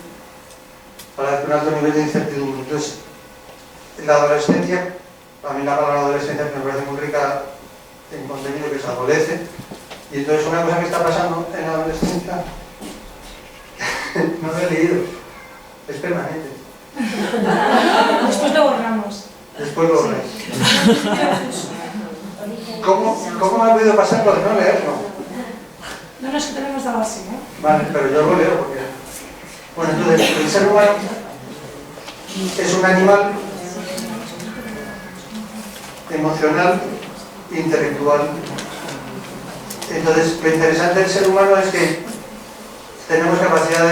para un alto nivel de incertidumbre. Entonces, la adolescencia, a mí la palabra adolescencia me parece muy rica en contenido, que se adolece, y entonces una cosa que está pasando en la adolescencia, no lo he leído, es permanente. Después lo borramos. Después lo borráis. ¿Cómo me ha podido pasar lo de no leerlo? No, es que tenemos la base, ¿eh? Vale, pero yo lo leo porque... Bueno, entonces, el ser humano es un animal emocional, intelectual. Entonces, lo interesante del ser humano es que tenemos capacidad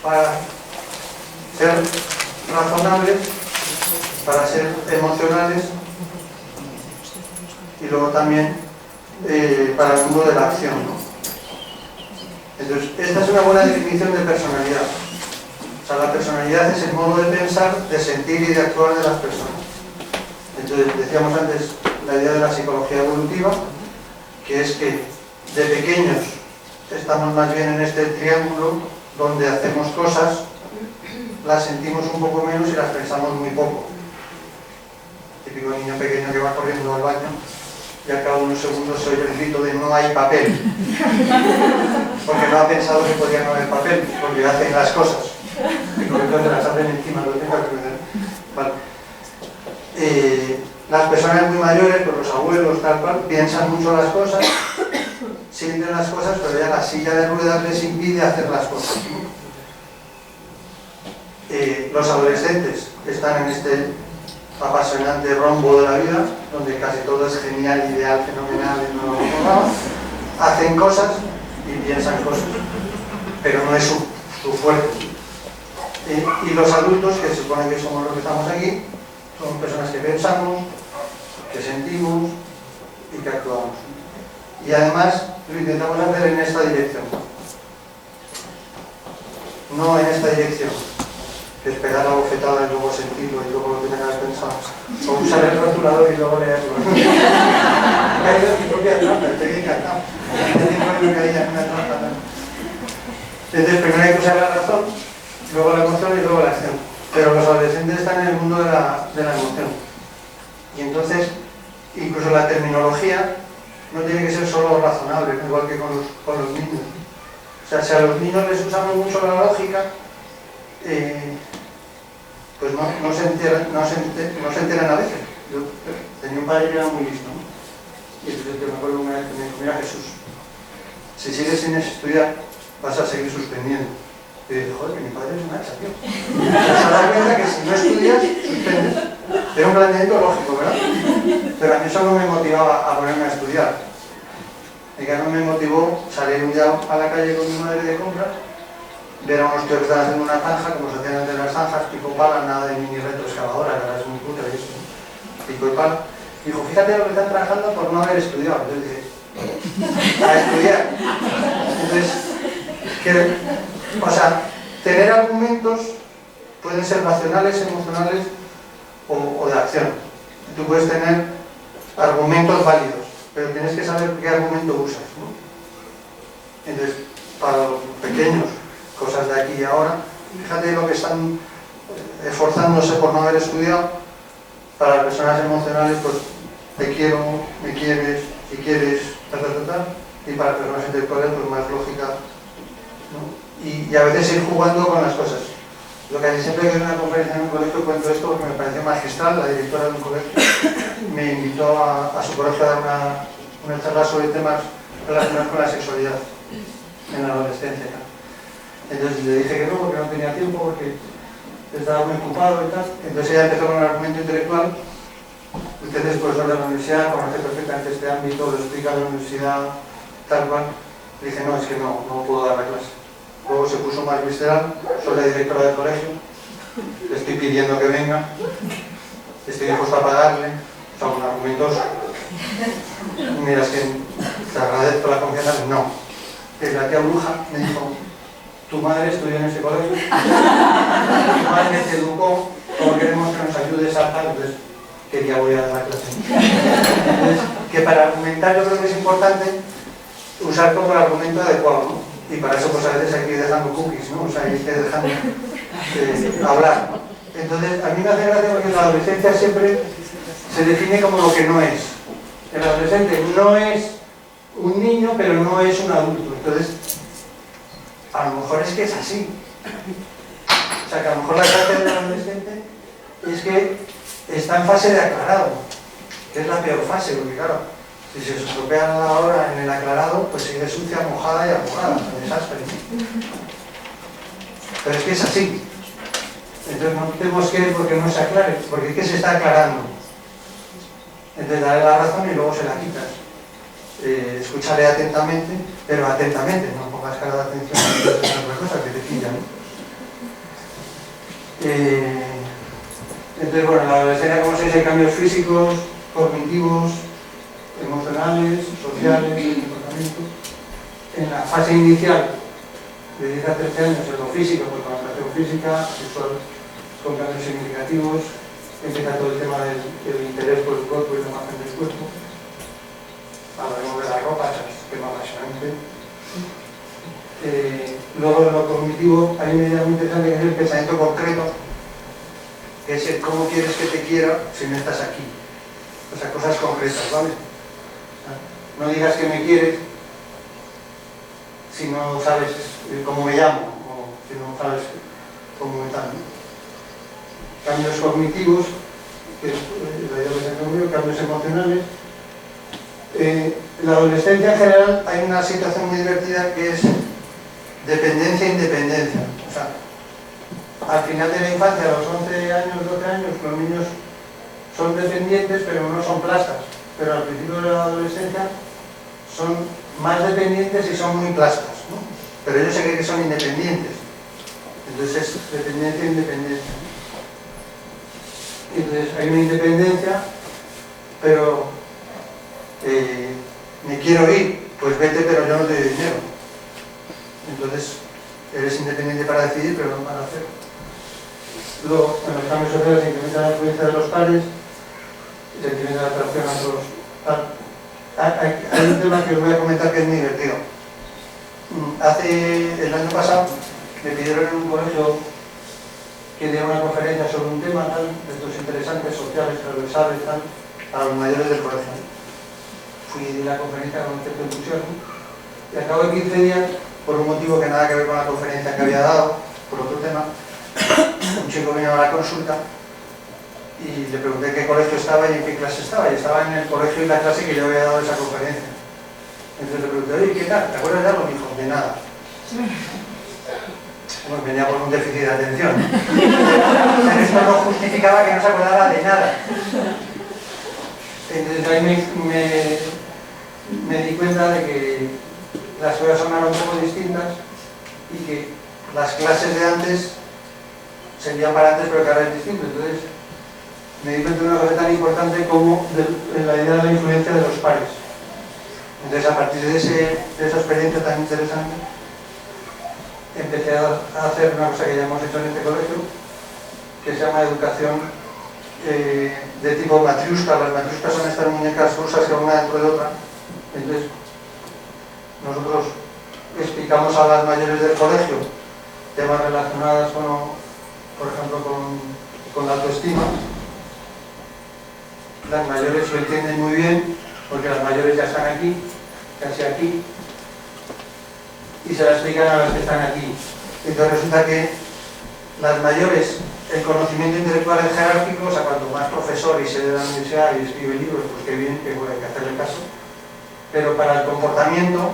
para ser razonables, para ser emocionales y luego también para el mundo de la acción, ¿no? Entonces, esta es una buena definición de personalidad. O sea, la personalidad es el modo de pensar, de sentir y de actuar de las personas. Entonces, decíamos antes la idea de la psicología evolutiva, que es que de pequeños estamos más bien en este triángulo donde hacemos cosas, las sentimos un poco menos y las pensamos muy poco. Típico niño pequeño que va corriendo al baño y al cabo de unos segundos se oye el grito de no hay papel, porque no ha pensado que podía no haber papel, porque hacen las cosas y por entonces las hacen encima, lo tengo que ver. Vale. Las personas muy mayores, pues los abuelos, tal cual, piensan mucho las cosas, sienten las cosas, pero ya la silla de ruedas les impide hacer las cosas. Los adolescentes están en este apasionante rombo de la vida, donde casi todo es genial, ideal, fenomenal, hacen cosas y piensan cosas, pero no es su fuerte. Y los adultos, que se supone que somos los que estamos aquí, son personas que pensamos, que sentimos y que actuamos. Y además lo intentamos hacer en esta dirección, no en esta dirección, que es pegar la bofetada y luego sentirlo y luego lo que tengas pensado, o usar el rotulador y luego leerlo. Ha caído en mi propia trampa, estoy encantado. No caía en una trampa. Entonces primero hay que usar la razón, luego la emoción y luego la acción. Pero los adolescentes están en el mundo de la emoción. Y entonces, incluso la terminología no tiene que ser solo razonable, igual que con los niños. O sea, si a los niños les usamos mucho la lógica, pues no se enteran a veces. Yo tenía un padre que era muy listo, ¿no? Y entonces yo me acuerdo una vez que me dijo, mira Jesús, si sigues sin estudiar, vas a seguir suspendiendo. Y dije, joder, que mi padre es un hacha, tío. Se da cuenta que si no estudias, suspendes. Era un planteamiento lógico, ¿verdad? Pero a mí eso no me motivaba a ponerme a estudiar. Y que no me motivó salir un día a la calle con mi madre de compras, ver a unos tíos que estaban haciendo una zanja, como se hacían antes las zanjas, pico pala, nada de mini retroexcavadora, que ahora es muy cutre y eso, pico y pala. Y dijo, fíjate lo que están trabajando por no haber estudiado. Yo dije, a estudiar. Entonces, o sea, tener argumentos pueden ser racionales, emocionales o de acción. Tú puedes tener argumentos válidos, pero tienes que saber qué argumento usas, ¿no? Entonces, para los pequeños, cosas de aquí y ahora, fíjate lo que están esforzándose por no haber estudiado. Para las personas emocionales, pues te quiero, me quieres, si quieres, y para las personas intelectuales, pues más lógica, ¿no? Y a veces ir jugando con las cosas. Lo que siempre que doy una conferencia en un colegio cuento esto porque me pareció magistral. La directora de un colegio me invitó a su colegio a dar una charla sobre temas relacionados con la sexualidad en la adolescencia. Entonces le dije que no, porque no tenía tiempo, porque estaba muy ocupado y tal. Entonces ella empezó con un argumento intelectual Usted es profesor de la universidad, conoce perfectamente este ámbito, lo explica en la universidad, tal cual. Le dije, no, es que no puedo dar la clase. Luego se puso más visceral, soy la directora del colegio, le estoy pidiendo que venga, estoy dispuesto a pagarle, son argumentos. Mira, es que te agradezco la confianza. No, que la tía bruja me dijo, tu madre estudió en ese colegio, tu madre te educó, como queremos que nos ayudes a tal, entonces que ya voy a dar la clase. Entonces, que para argumentar yo creo que es importante usar como el argumento adecuado, ¿no? Y para eso pues a veces hay que ir dejando cookies, ¿no? O sea, hay que ir dejando hablar. Entonces, a mí me hace gracia porque la adolescencia siempre se define como lo que no es. El adolescente no es un niño, pero no es un adulto. Entonces, a lo mejor es que es así. O sea, que a lo mejor la clase del adolescente es que está en fase de aclarado, que es la peor fase, porque claro, si se estropea la hora en el aclarado, pues sigue sucia, mojada y arrugada, un desastre. Pero es que es así. Entonces no tenemos que ir porque no se aclare, porque es que se está aclarando. Entonces darle la razón y luego se la quitas. Escucharé atentamente, pero atentamente, no pongas cara de atención a otra cosa que te pillan. Entonces, bueno, en la adolescencia, como sabéis, hay cambios físicos, cognitivos, emocionales, sociales, de comportamiento. En la fase inicial, de 10 a 13 años, es lo físico, pues con la atracción física, sexual, con cambios significativos, empieza todo el tema del interés por el cuerpo y la imagen del cuerpo. Hablaremos de la ropa, es tema apasionante. Luego en lo cognitivo hay una idea muy interesante que es el pensamiento concreto, que es el cómo quieres que te quiera si no estás aquí. O sea, cosas concretas, ¿vale? No digas que me quieres si no sabes cómo me llamo o si no sabes cómo me tal, ¿no? Cambios cognitivos, que es la idea que se conmigo, cambios emocionales. En la adolescencia en general hay una situación muy divertida que es dependencia e independencia. O sea, al final de la infancia, a los 11 años, 12 años, los niños son dependientes, pero no son plastas. Pero al principio de la adolescencia son más dependientes y son muy plastas, ¿no? Pero ellos se creen que son independientes. Entonces es dependencia e independencia. Entonces hay una independencia, pero me quiero ir, pues vete, pero yo no te doy dinero. Entonces eres independiente para decidir, pero no para hacer. Luego, en los cambios sociales se incrementa la influencia de los pares, se incrementa la atracción a otros. Hay un tema que os voy a comentar que es muy divertido. El año pasado me pidieron en un colegio que diera una conferencia sobre un tema tal, de estos interesantes, sociales, transversales, tal, para los mayores del colegio. Fui y di la conferencia con cierto entusiasmo y al cabo de 15 días, por un motivo que nada que ver con la conferencia que había dado, por otro tema, un chico vino a la consulta y le pregunté en qué colegio estaba y en qué clase estaba, y estaba en el colegio y la clase que yo había dado esa conferencia. Entonces le pregunté, oye, ¿qué tal? ¿Te acuerdas de algo? Me dijo, de nada. Bueno, venía por un déficit de atención. Pero esto no justificaba que no se acordara de nada. Entonces ahí me di cuenta de que las cosas son ahora un poco distintas y que las clases de antes serían para antes, pero que ahora es distinto. Entonces me di cuenta de una cosa tan importante como la idea de la influencia de los pares. Entonces a partir de esa experiencia tan interesante empecé a hacer una cosa que ya hemos hecho en este colegio, que se llama educación de tipo matriushka. Las matriushkas son estas muñecas rusas que van una dentro de otra. Entonces nosotros explicamos a las mayores del colegio temas relacionados con, por ejemplo, con la autoestima. Las mayores lo entienden muy bien porque las mayores ya están aquí, casi aquí, y se la explican a las que están aquí. Entonces resulta que las mayores, el conocimiento intelectual es jerárquico, o sea, cuanto más profesor y se de la universidad y escribe libros, pues qué bien, que hay que hacerle caso. Pero para el comportamiento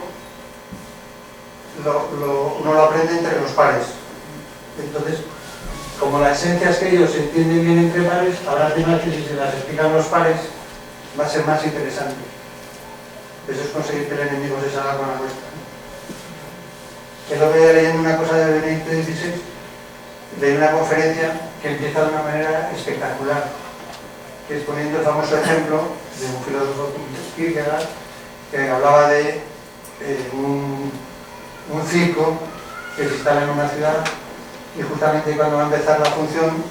uno lo aprende entre los pares. Entonces, como la esencia es que ellos se entienden bien entre pares, habrá temas que si se las explican los pares va a ser más interesante. Eso es conseguir que el enemigo se salga con la vuestra. El otro día leyendo una cosa de Benedicto XVI, leí una conferencia que empieza de una manera espectacular, que es poniendo el famoso ejemplo de un filósofo Kierkegaard que hablaba de un circo que se instala en una ciudad y justamente cuando va a empezar la función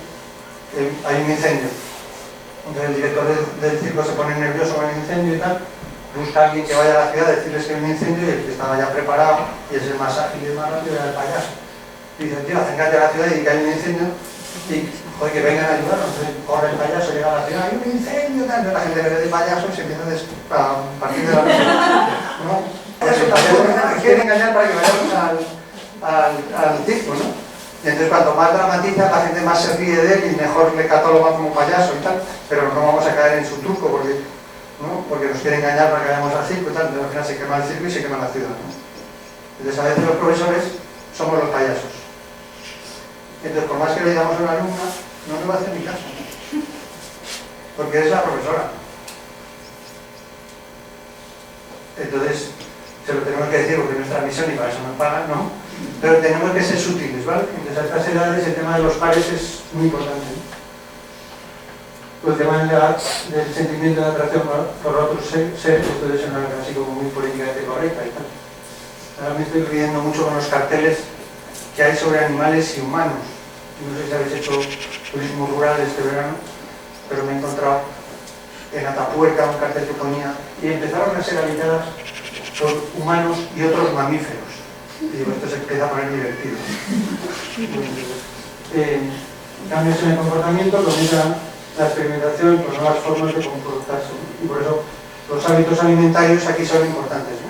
hay un incendio. Entonces el director del circo se pone nervioso con el incendio y tal, busca a alguien que vaya a la ciudad a decirles que hay un incendio y el que estaba ya preparado y es el más ágil y el más rápido era el payaso. Y dice, tío, acércate a la ciudad y que hay un incendio y joder, que vengan a ayudarnos. Entonces corre el payaso, llega a la ciudad, hay un incendio, tal, entonces la gente le ve de payaso y se empieza a partir de la mesa. ¿No? Pues el payaso quiere engañar para que vayamos al circo, ¿no? Y entonces cuanto más dramatiza, la gente más se ríe de él y mejor le cataloga como payaso y tal, pero no vamos a caer en su truco porque nos quiere engañar para que vayamos al circo y tal, entonces al final se quema el circo y se quema la ciudad, ¿no? Entonces a veces los profesores somos los payasos. Entonces por más que le digamos a una alumna, no nos va a hacer ni caso, porque es la profesora. Entonces se lo tenemos que decir porque es nuestra misión y para eso nos pagan, ¿no? Pero tenemos que ser sutiles, ¿vale? Entonces a estas edades el tema de los pares es muy importante, ¿no? El tema del sentimiento de atracción por otros seres, esto es una así como muy políticamente correcta y tal. Ahora me estoy riendo mucho con los carteles que hay sobre animales y humanos. No sé si habéis hecho turismo rural este verano, pero me he encontrado en Atapuerca un cartel que ponía y empezaron a ser habitadas por humanos y otros mamíferos. Y digo, esto se empieza a poner divertido. Cambios en el comportamiento comienza la experimentación con nuevas formas de comportarse, ¿no? Y por eso los hábitos alimentarios aquí son importantes, ¿no?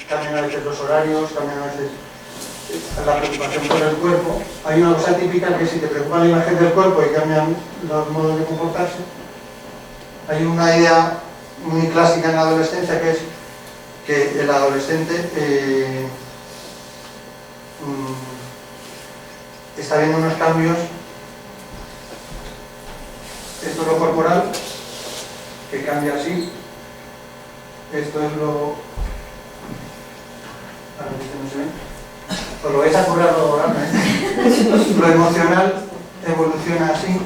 Cambian a veces los horarios, cambian a veces la preocupación por el cuerpo. Hay una cosa típica que si te preocupa la imagen del cuerpo y cambian los modos de comportarse, hay una idea muy clásica en la adolescencia que es que el adolescente está viendo unos cambios, esto es lo corporal, que cambia así, esto es lo... a ver si no se ve. Os lo vais a currar lo oral, ¿eh? Lo emocional evoluciona así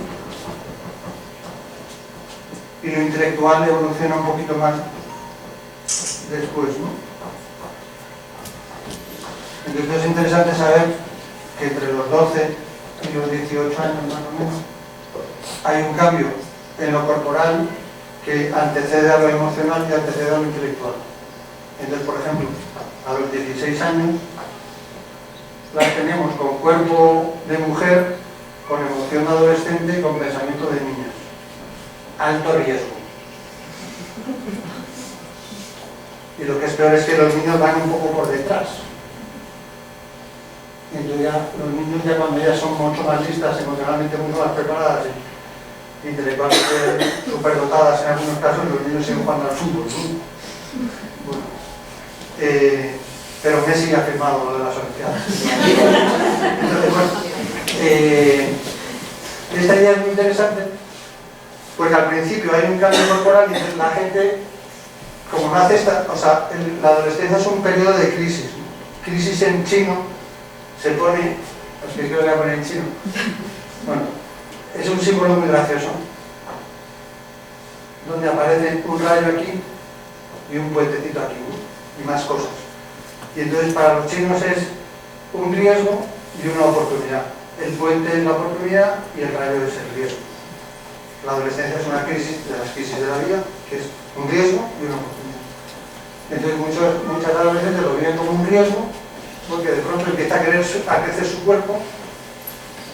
y lo intelectual evoluciona un poquito más después, ¿no? Entonces es interesante saber que entre los 12 y los 18 años más o menos hay un cambio en lo corporal que antecede a lo emocional y antecede a lo intelectual. Entonces, por ejemplo, a los 16 años las tenemos con cuerpo de mujer, con emoción adolescente y con pensamiento de niñas. Alto riesgo. Y lo que es peor es que los niños van un poco por detrás. Y entonces ya, los niños ya cuando ya son mucho más listas, emocionalmente mucho más preparadas y intelectualmente superdotadas en algunos casos, los niños siguen jugando al fútbol, ¿no? Bueno, pero Messi ha firmado lo de las Olimpiadas. Entonces, bueno, esta idea es muy interesante porque al principio hay un cambio corporal y entonces la gente, como no hace esta, o sea, la adolescencia es un periodo de crisis, ¿no? Crisis en chino se pone, os que voy a poner en chino, bueno, es un símbolo muy gracioso, donde aparece un rayo aquí y un puentecito aquí, ¿no? Y más cosas. Y entonces para los chinos es un riesgo y una oportunidad. El puente es la oportunidad y el rayo es el riesgo. La adolescencia es una crisis de las crisis de la vida, que es un riesgo y una oportunidad. Entonces muchas adolescentes lo viven como un riesgo, porque de pronto empieza a crecer su cuerpo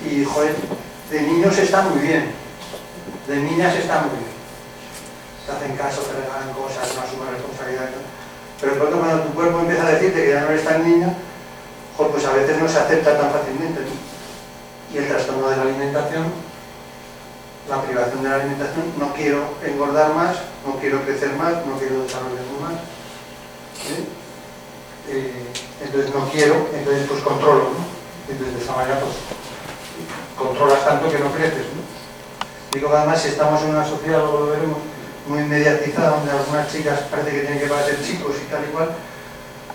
y, joder, de niños está muy bien, de niñas está muy bien. Te hacen caso, te regalan cosas, no asumen responsabilidad. Pero de pronto cuando tu cuerpo empieza a decirte que ya no eres tan niña, joder, pues a veces no se acepta tan fácilmente, ¿no? Y el trastorno de la alimentación, la privación de la alimentación, no quiero engordar más, no quiero crecer más, no quiero desarrollarme más. ¿Sí? Entonces no quiero, entonces pues controlo, ¿no? Entonces de esa manera pues controlas tanto que no creces, ¿no? Digo que además si estamos en una sociedad, luego lo veremos, muy mediatizada, donde algunas chicas parece que tienen que parecer chicos y tal y cual,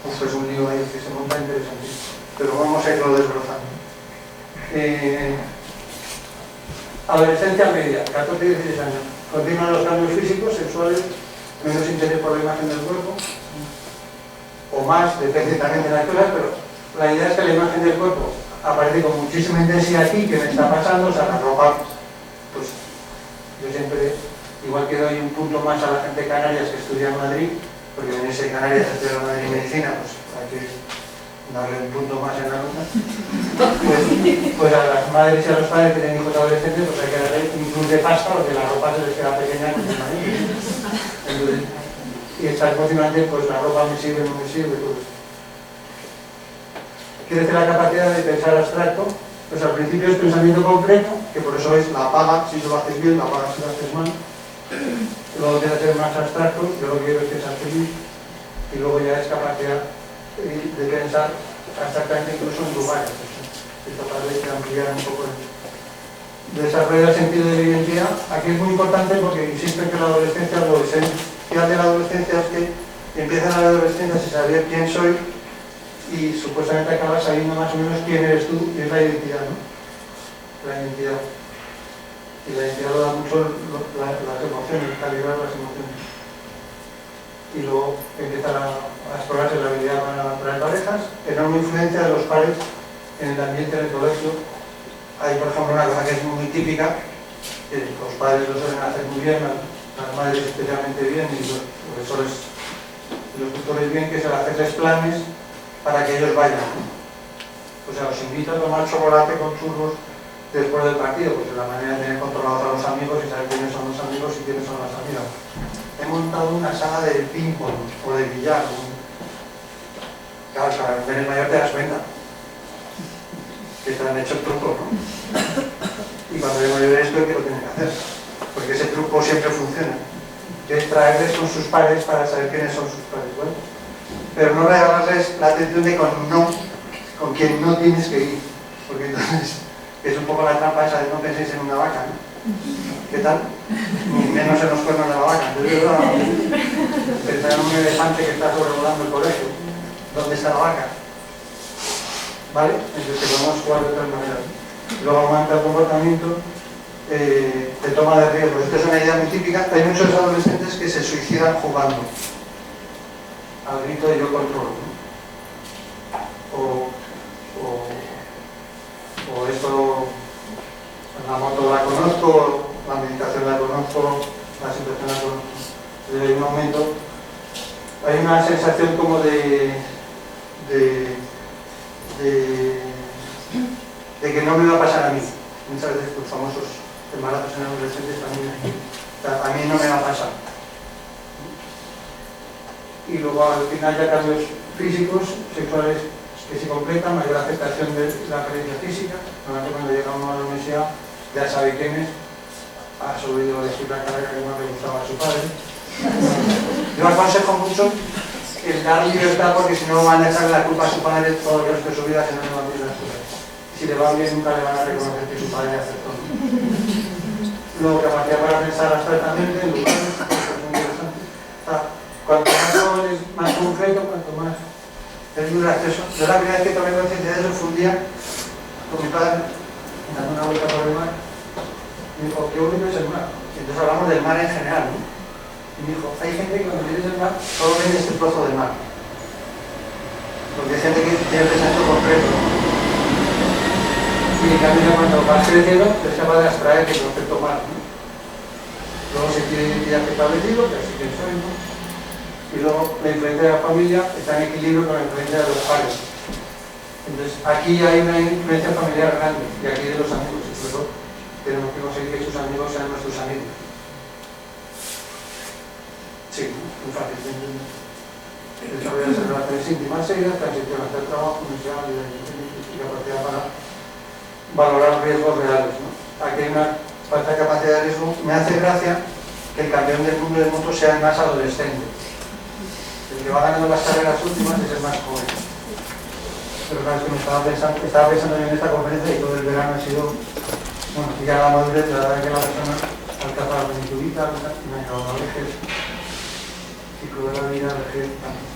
pues es un lío ahí que se monta interesante. Pero vamos a irlo desbrozando. Adolescencia media, 14 y 16 años. Continúan los cambios físicos, sexuales, menos interés por la imagen del cuerpo, o más, depende también de las cosas, pero la idea es que la imagen del cuerpo aparece con muchísima intensidad aquí, que me está pasando, o sea, la ropa, pues yo siempre, igual que doy un punto más a la gente de Canarias que estudia en Madrid, porque venirse de Canarias a estudiar en Madrid Medicina, pues hay que darle un punto más en la nota. Pues a las madres y a los padres que tienen hijos adolescentes, pues hay que darle un plus de pasta, porque la ropa se les queda pequeña. Entonces, y estar continuamente, pues la ropa me sirve, no me sirve, todo eso. Crece la capacidad de pensar abstracto, pues al principio es pensamiento completo, que por eso es la paga si lo haces bien, la paga si lo haces mal. Luego tiene que ser más abstracto, yo lo que quiero es que seas feliz, y luego ya es capacidad de pensar abstractamente incluso en lugares, es capaz de ampliar un poco el desarrollo del sentido de la identidad. Aquí es muy importante porque insisto en que la adolescencia, lo esencial de la adolescencia es que empiezan a la adolescencia sin saber quién soy y supuestamente acabas sabiendo más o menos quién eres tú, y es la identidad, ¿no? La identidad. Y la identidad lo da mucho las emociones, calibrar las emociones. Y luego empiezan a explorarse la habilidad para traer parejas, enorme influencia de los pares en el ambiente del colegio. Hay, por ejemplo, una cosa que es muy típica, que los padres lo suelen hacer muy bien, las madres especialmente bien, y los profesores y los tutores bien, que es el hacerles planes para que ellos vayan, ¿no? O sea, os invito a tomar chocolate con churros después del partido, porque es la manera de tener controlados a los amigos y saber quiénes son los amigos y quiénes son las amigas. He montado una sala de ping-pong o de billar. Claro, para ver el mayor te das cuenta que te han hecho el truco, ¿no? Y cuando el mayor eres tú, ¿qué lo tienen que hacer? Porque ese truco siempre funciona, que es traerles con sus padres para saber quiénes son sus padres. Bueno, pero no regalarles la atención de con quien no tienes que ir, porque entonces es un poco la trampa esa de no penséis en una vaca, ¿no? ¿Qué tal? Ni menos en los cuernos de la vaca. Pensar en un elefante que está sobrevolando el colegio. ¿Dónde está la vaca? ¿Vale? Entonces que podemos jugar de otras maneras. Luego aumenta el comportamiento de toma de riesgos. Esto es una idea muy típica. Hay muchos adolescentes que se suicidan jugando al grito de yo controlo, ¿no? O esto, la moto la conozco, la meditación la conozco, la situación la conozco. Desde un momento hay una sensación como de que no me va a pasar a mí. Muchas veces los famosos embarazos en adolescentes también, o sea, a mí no me va a pasar. Y luego al final ya cambios físicos, sexuales que se completan, mayor aceptación de la apariencia física. Normalmente cuando llega uno a la universidad ya sabe quién es, ha solido decir la carrera que más le gustaba a su padre. Yo aconsejo mucho el dar libertad, porque si no van a echarle la culpa a su padre todo el resto de su vida si no le van bien las cosas. Si le va bien nunca le van a reconocer que su padre acertó. Luego capacidad para pensar abstractamente en lugares, es muy interesante. Cuanto más joven es más concreto, cuanto más... Es muy gracioso. Yo la primera vez que tomé conciencia de eso fue un día con mi padre, dando una vuelta por el mar. Me dijo, qué bonito es el mar. Y entonces hablamos del mar en general, ¿no? Y me dijo, hay gente que cuando vienes del mar solo ven este trozo del mar. Porque hay gente que tiene el pensamiento concreto, ¿no? Y en cambio cuando vas creciendo es capaz de abstraer el concepto mar, ¿no? Luego se tiene identidad establecido, que así que soy, ¿no? Y luego la influencia de la familia está en equilibrio con la influencia de los padres. Entonces aquí hay una influencia familiar grande, y aquí de los amigos, y luego tenemos que conseguir que sus amigos sean nuestros amigos. Sí, muy fácil. Desarrollar esas relaciones íntimas serias, transición hacia el trabajo, universidad y capacidad para valorar riesgos reales, ¿no? Aquí hay una falta de capacidad de riesgo. Me hace gracia que el campeón del mundo de motos sea el más adolescente. El que va ganando las carreras últimas es el más joven. Pero claro, es que me estaba pensando en esta conferencia y todo el verano he sido bueno, ya la madurez, la verdad que la persona alcanza la plenitud vital, no hay la vejez, ciclo de la vida, vejez, también.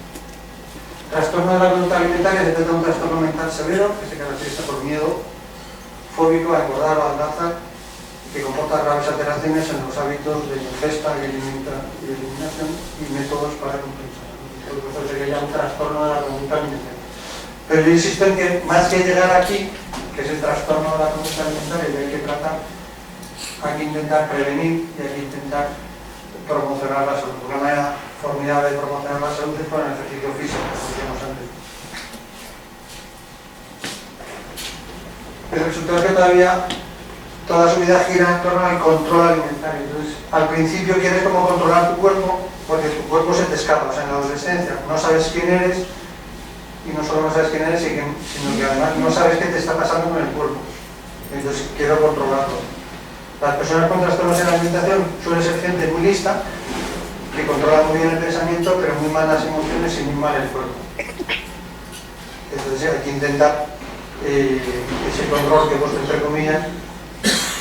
Trastorno de la conducta alimentaria se trata de un trastorno mental severo que se caracteriza por miedo fóbico a engordar o a adelgazar, que comporta graves alteraciones en los hábitos de ingesta y eliminación y métodos para compensar. Eso sería ya un trastorno de la conducta alimentaria. Pero yo insisto en que más que llegar aquí, que es el trastorno de la conducta alimentaria, y hay que tratar, hay que intentar prevenir y hay que intentar promocionar la salud. Una manera formidable de promocionar la salud es con el ejercicio físico, como decíamos antes. El resultado es que todavía toda su vida gira en torno al control alimentario. Entonces, al principio quieres como controlar tu cuerpo, porque tu cuerpo se te escapa. O sea, en la adolescencia no sabes quién eres, y no solo no sabes quién eres, sino que además no sabes qué te está pasando con el cuerpo. Entonces, quiero controlarlo. Las personas con trastornos en la alimentación suelen ser gente muy lista, que controla muy bien el pensamiento, pero muy mal las emociones y muy mal el cuerpo. Entonces, hay que intentar ese control que he puesto entre comillas,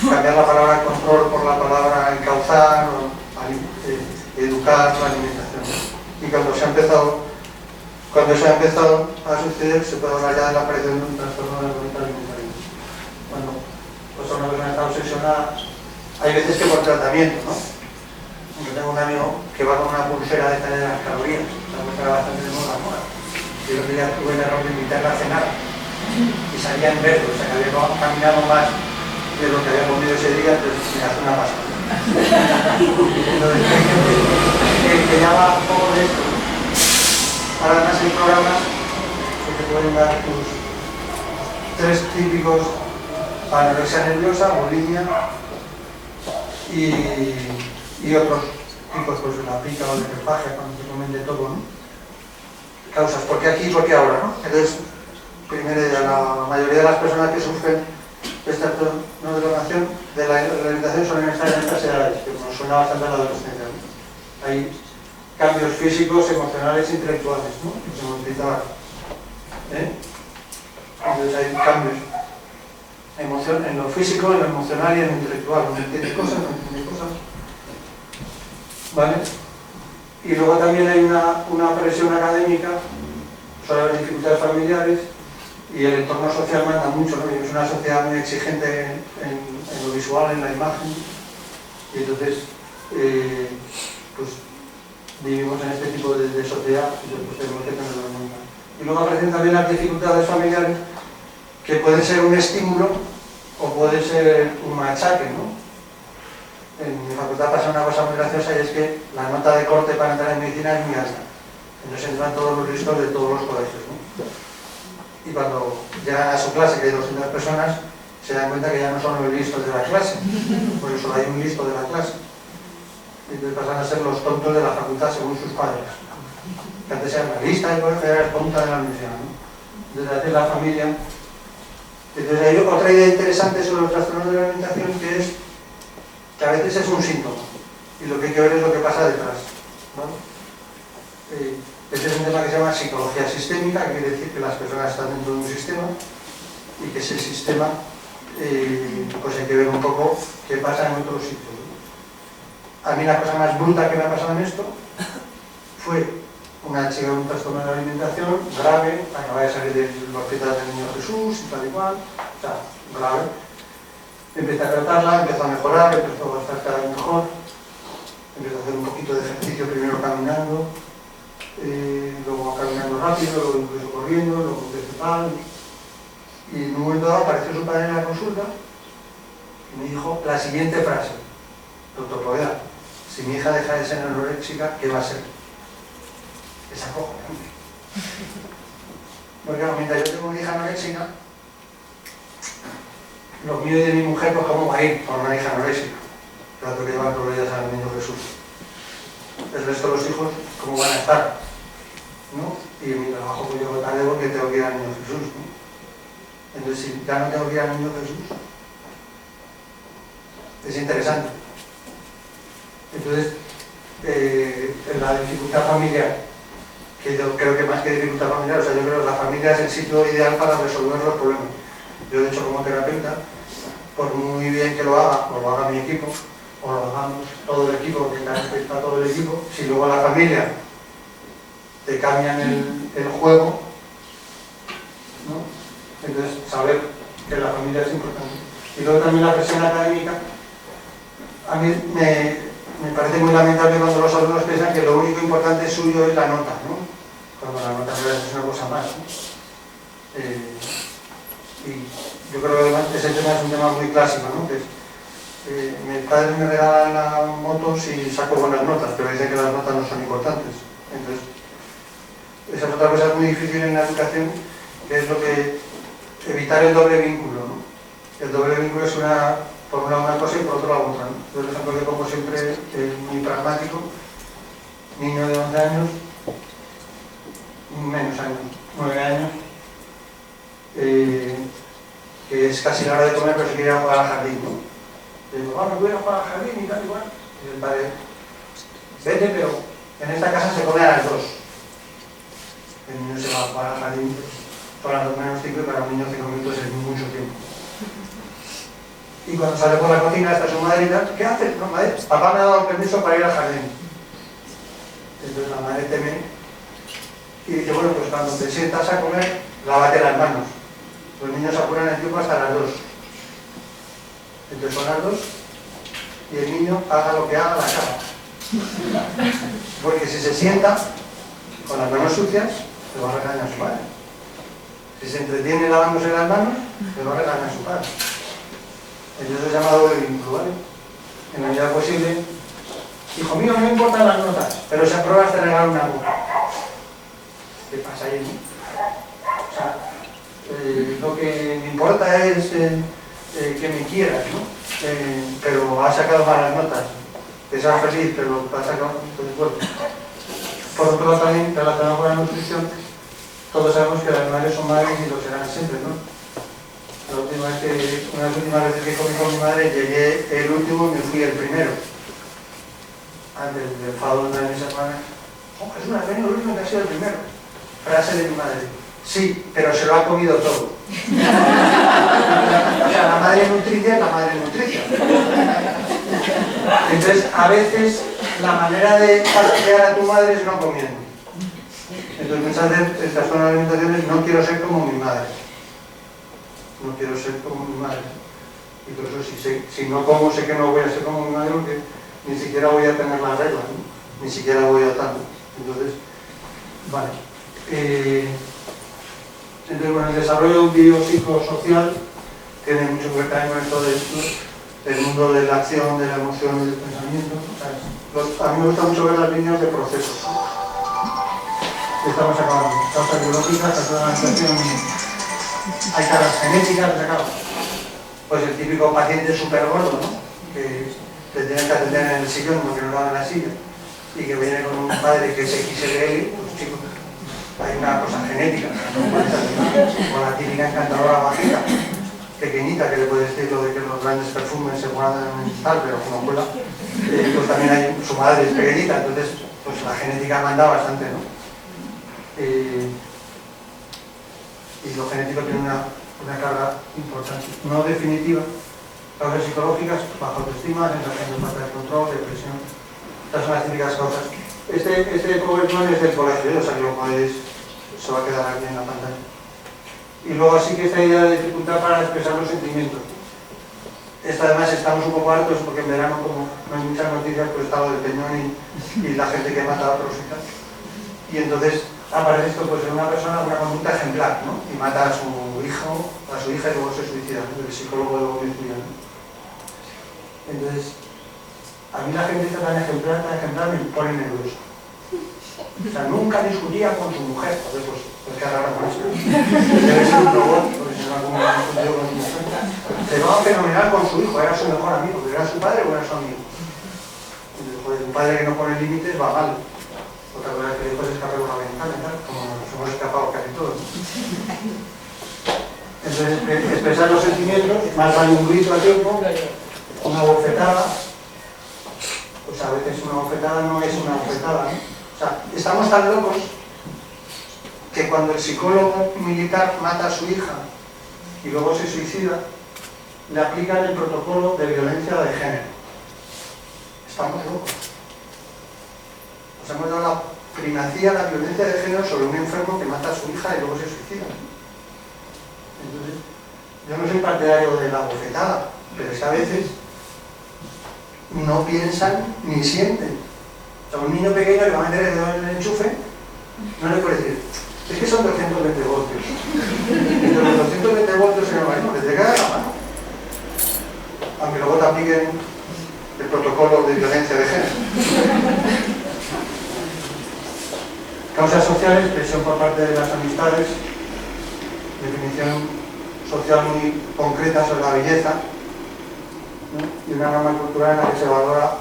cambiar la palabra control por la palabra encauzar o educar la alimentación. Y cuando eso ha empezado a suceder, se puede hablar ya de la aparición de un trastorno de la conducta alimentaria. Cuando pues una persona está obsesionada, hay veces que por tratamiento, ¿no? Yo tengo un amigo que va con una pulsera de tener las calorías, una pulsera bastante de moda. Yo el día tuve el error de invitarla a cenar y salía en verde, o sea que había caminado más de lo que había comido ese día, entonces me hace una pasada. Entonces hay gente que ya va un poco de esto. Ahora además hay programas que te pueden dar tus 3 típicos: anorexia nerviosa, bulimia y otros tipos, pues de la pica o de hiperfagia, cuando se comen de todo, ¿no? Causas, ¿por qué aquí y por qué ahora, no? Entonces, primero, la mayoría de las personas que sufren este trastorno de la alimentación suelen estar en estas edades, que nos suena bastante a la adolescencia, ¿no? Hay cambios físicos, emocionales e intelectuales, ¿no? Que se multiplican. Entonces hay cambios en lo físico, en lo emocional y en lo intelectual. No entiende cosas, no entiende cosas. ¿Vale? Y luego también hay una presión académica sobre las dificultades familiares y el entorno social manda mucho, ¿no? Es una sociedad muy exigente en lo visual, en la imagen, y entonces pues vivimos en este tipo de sociedad y pues tenemos que tenerlo en cuenta. Y luego aparecen también las dificultades familiares, que pueden ser un estímulo o puede ser un machaque, ¿no? En mi facultad pasa una cosa muy graciosa, y es que la nota de corte para entrar en medicina es muy alta. Entonces entran todos los listos de todos los colegios, ¿no? Y cuando llegan a su clase, que hay 200 personas, se dan cuenta que ya no son los listos de la clase, porque solo hay un listo de la clase. Y entonces pasan a ser los tontos de la facultad según sus padres. Que antes eran la lista del colegio, era el tonta de la universidad, ¿no? Entonces hace la familia. Entonces hay otra idea interesante sobre los trastornos de la alimentación, que es que a veces es un síntoma y lo que hay que ver es lo que pasa detrás, ¿no? Este es un tema que se llama psicología sistémica, que quiere decir que las personas están dentro de un sistema y que ese sistema pues hay que ver un poco qué pasa en otros sitios, ¿no? A mí la cosa más bruta que me ha pasado en esto fue una chica con un trastorno de la alimentación grave, acaba de salir del hospital del Niño Jesús y tal y cual, o sea, grave. Empecé a tratarla, empezó a mejorar, empezó a estar cada vez mejor, empezó a hacer un poquito de ejercicio, primero caminando, luego caminando rápido, luego incluso corriendo, luego tal. Y en un momento dado apareció su padre en la consulta y me dijo la siguiente frase: doctor Poveda, si mi hija deja de ser anoréxica, ¿qué va a ser? Es acojonante. Porque mientras yo tengo una hija anoréxica, lo mío y de mi mujer, pues cómo va a ir con una hija anoréxica. Trato que llevar probabilidades al Niño Jesús. El resto de los hijos, ¿cómo van a estar? ¿No? Y en mi trabajo pues llego tarde porque tengo que ir al Niño Jesús, ¿no? Entonces, si ya no tengo que ir al Niño Jesús, es interesante. Entonces, la dificultad familiar, que yo creo que más que dificultad familiar, yo creo que la familia es el sitio ideal para resolver los problemas. Yo, de hecho, como terapeuta, por muy bien que lo haga, o lo haga mi equipo, o lo hagamos todo el equipo, que está todo el equipo, si luego la familia te cambian el juego, ¿no? Entonces saber que la familia es importante. Y luego también la presión académica. A mí me parece muy lamentable cuando los alumnos piensan que lo único importante suyo es la nota, ¿no? Cuando la nota es una cosa más, ¿no? Y yo creo que además ese tema es un tema muy clásico, ¿no? Que es, mis padres me regalan la moto si saco buenas notas, pero dicen que las notas no son importantes. Entonces, esa es otra cosa muy difícil en la educación, que es lo que evitar el doble vínculo, ¿no? El doble vínculo es por un lado una cosa y por otro lado otra, ¿no? Yo, por ejemplo, que como siempre muy pragmático, niño de 11 años, menos años, 9 años, que es casi la hora de comer, pero se quiere ir a jugar al jardín, ¿no? Le digo, vamos, voy a jugar al jardín y tal y cual. Y el padre, vete, pero en esta casa se come a las 2. El niño se va a jugar al jardín, son las 2 menos 5 y para un niño 5 minutos es mucho tiempo. Y cuando sale por la cocina está su madre y tal, ¿qué haces? No, madre, papá me ha dado permiso para ir al jardín. Entonces la madre teme y dice, bueno, pues cuando te sientas a comer, lávate las manos. Los niños apuran el tiempo hasta las 2. Entonces son las 2 y el niño haga lo que haga, la acaba. Porque si se sienta con las manos sucias, le va a regañar a su padre. Si se entretiene lavándose las manos, le va a regañar a su padre. Entonces es llamado de vínculo, ¿vale? En la medida posible, hijo mío, no importan las notas, pero si apruebas te regalo una moto. ¿Qué pasa ahí? O sea, lo que me importa es que me quieras, ¿no? Pero has sacado malas notas, que seas feliz, pero has sacado entonces, bueno. Por otro lado también, relacionado con la nutrición, todos sabemos que las madres son madres y lo serán siempre, ¿no? Una de las últimas veces que comí con mi madre, llegué el último y me fui el primero. Antes del enfado de una de mis hermanas, oh, Jesús, has venido el último que ha sido el primero. Frase de mi madre, sí, pero se lo ha comido todo. O sea, la madre nutricia es la madre nutricia. Entonces, a veces, la manera de fastidiar a tu madre es no comiendo. Entonces, muchas veces, estas son las alimentaciones, no quiero ser como mi madre. No quiero ser como mi madre. Y por eso si no como, sé que no voy a ser como mi madre porque ni siquiera voy a tener las reglas, ¿no? Ni siquiera voy a tal. Entonces, vale. Entonces, bueno, el desarrollo biopsicosocial tiene mucho que ver también con esto del mundo de la acción, de la emoción y del pensamiento. O sea, a mí me gusta mucho ver las líneas de procesos. Estamos acabando. Causas biológicas, causas de la alimentación. Hay caras genéticas, pues el típico paciente súper gordo, ¿no? Que te tienen que atender en el sillón porque no lo dan en la silla y que viene con un padre que es XLL, pues chicos, hay una cosa genética, ¿no? Con la típica encantadora bajita, pequeñita, que le puede decir lo de que los grandes perfumes se guardan en tal, pero como vuela, pues también hay, su madre es pequeñita, entonces pues la genética manda bastante, ¿no? Y lo genético tiene una carga importante, no definitiva. Causas psicológicas, baja autoestima, sensación de falta de control, depresión. Estas son las típicas causas. Este PowerPoint es del colegio, o sea que lo podéis, se va a quedar aquí en la pantalla. Y luego así que esta idea de dificultad para expresar los sentimientos. Esta además estamos un poco hartos porque en verano como no hay muchas noticias por el estado del Peñón y la gente que mata a otros y tal. Y entonces aparece esto pues en una persona con una conducta ejemplar, ¿no? Y mata a su hijo, a su hija y luego se suicida, ¿no? El psicólogo luego me estudia, ¿no? Entonces, a mí la gente está tan ejemplar me pone nervioso. O sea, nunca discutía con su mujer, pues qué raro con esto. Debe ser un robot, porque se va como discutido con su mujer. Se va fenomenal con su hijo, era su mejor amigo, pero era su padre o era su amigo. Entonces, pues, un padre que no pone límites va mal. Otra cosa es que después se escape por la ventana y tal, como nos hemos escapado casi todos. Entonces, expresar los sentimientos, más vale un grito a tiempo, una bofetada. Pues a veces una bofetada no es una bofetada, ¿no? O sea, estamos tan locos que cuando el psicólogo militar mata a su hija y luego se suicida, le aplican el protocolo de violencia de género. Estamos locos. Nos hemos dado la primacía a la violencia de género sobre un enfermo que mata a su hija y luego se suicida. Entonces, yo no soy partidario de la bofetada, pero es que a veces no piensan ni sienten. O sea, un niño pequeño que va a meter el dedo en el enchufe, no le puede decir, es que son 220 voltios. Y los 220 voltios en el baño, les llega a la mano. Aunque luego te apliquen el protocolo de violencia de género. Causas sociales, presión por parte de las amistades, definición social muy concreta sobre la belleza, ¿no? Y una norma cultural en la que se valora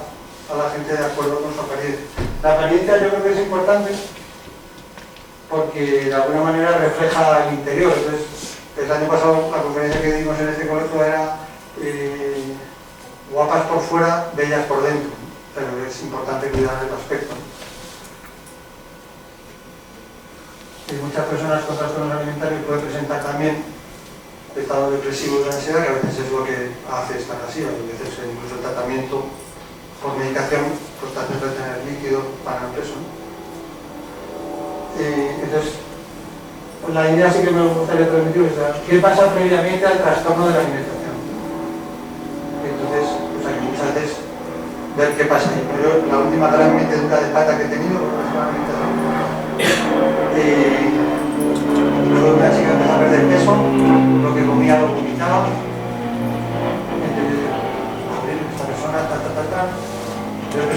a la gente de acuerdo con su apariencia. La apariencia yo creo que es importante porque de alguna manera refleja el interior. Entonces, el año pasado la conferencia que dimos en este colegio era guapas por fuera, bellas por dentro, pero es importante cuidar el aspecto. Y muchas personas con trastornos alimentarios pueden presentar también estado depresivo de ansiedad, que a veces es lo que hace estar así, a veces incluso el tratamiento por medicación pues te hace retener líquido para el peso, ¿no? Entonces, pues la idea sí que me gustaría transmitir es qué pasa previamente al trastorno de la alimentación. Entonces, pues aquí muchas veces ver qué pasa ahí. Pero yo, la última gran metedura de pata que he tenido con la alimentación, luego una chica empezó a perder peso, lo que comía lo vomitaba. Entonces, a ver, esta persona, yo no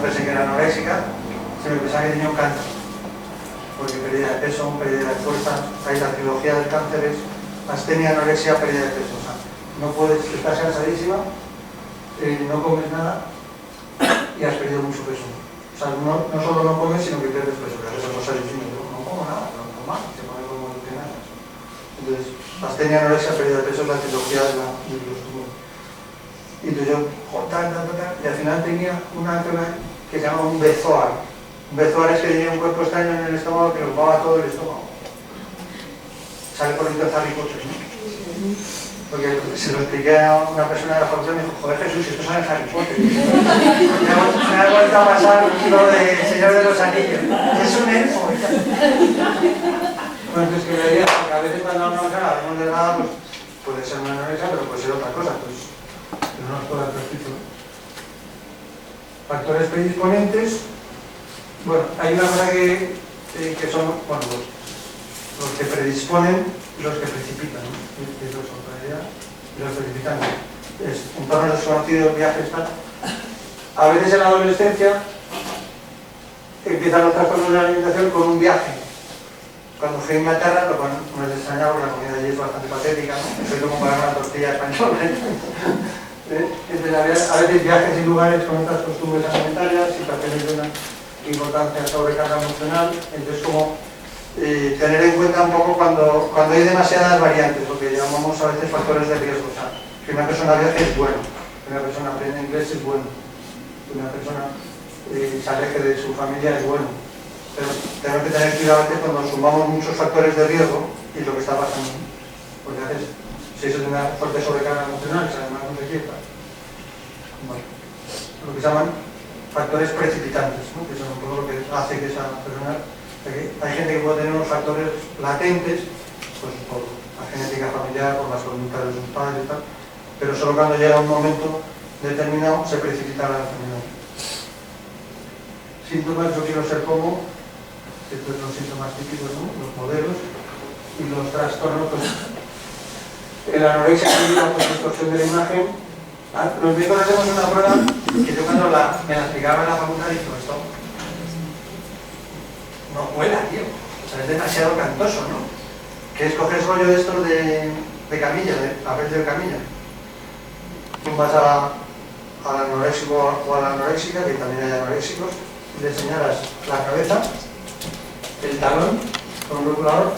pensé que era anoréxica, sino que pensaba que tenía un cáncer. Porque pérdida de peso, pérdida de fuerza, ahí la trilogía del cáncer es astenia, anorexia, pérdida de peso. O sea, no puedes, estás cansadísima, no comes nada y has perdido mucho peso. O sea, no solo no comes, sino que pierdes peso, que a veces no sale diciendo, no como nada, no como más, se pone como que nada. Entonces, astenia, anorexia, pérdida de peso es la trilogía de los tumores. Y entonces yo, y al final tenía una enfermedad que se llama un bezoar. Un bezoar es que tenía un cuerpo extraño en el estómago que ocupaba todo el estómago. Sale por dentro de Harry Potter, ¿no? Porque se lo expliqué a una persona de la facultad y me dijo, joder Jesús, esto sale en Harry Potter. Me ha vuelto a pasar lo de Señor de los Anillos. Es un elfo. Bueno, entonces que la idea, porque a veces cuando hablamos de delgada, pues puede ser una anorexia, pero puede ser otra cosa, pues no es todo el prescrito. Factores predisponentes. Bueno, hay una cosa que son, bueno, los que predisponen y los que precipitan, ¿no? Eso es otra idea. Y los precipitan es entornos desconocidos, viajes, tal. A veces en la adolescencia empiezan los trastornos de la alimentación con un viaje. Cuando fui a Inglaterra, lo cual no les extrañaba porque la comida allí es bastante patética, ¿no? Soy como para una tortilla española. Entonces a veces viajes y lugares con otras costumbres alimentarias, situaciones de una importancia sobrecarga emocional, entonces como tener en cuenta un poco cuando hay demasiadas variantes, lo que llamamos a veces factores de riesgo. O sea, que una persona viaje es bueno, que una persona aprenda inglés es bueno, que una persona se aleje de su familia es bueno, pero tenemos que tener cuidado a veces cuando sumamos muchos factores de riesgo y lo que está pasando, porque a veces si eso tiene una fuerte sobrecarga emocional, si además no se quieta, bueno, lo que se llaman factores precipitantes, ¿no? Que son un poco lo que hace que esa persona... Hay gente que puede tener unos factores latentes, pues por la genética familiar, por las conductas de sus padres y tal, pero solo cuando llega un momento determinado se precipita la enfermedad. Síntomas, yo quiero ser como, estos son los síntomas típicos, ¿no? Los modelos y los trastornos, pues, el anorexia es la distorsión de la imagen. Los médicos hacemos una prueba que yo cuando me la explicaba en la facultad dije, esto no cuela, tío. O sea, es demasiado cantoso, ¿no? Que es coger rollo de estos de camilla, de papel de camilla. Tú vas al anoréxico o a la anoréxica, que también hay anoréxicos, y le señalas la cabeza, el talón, con un rotulador,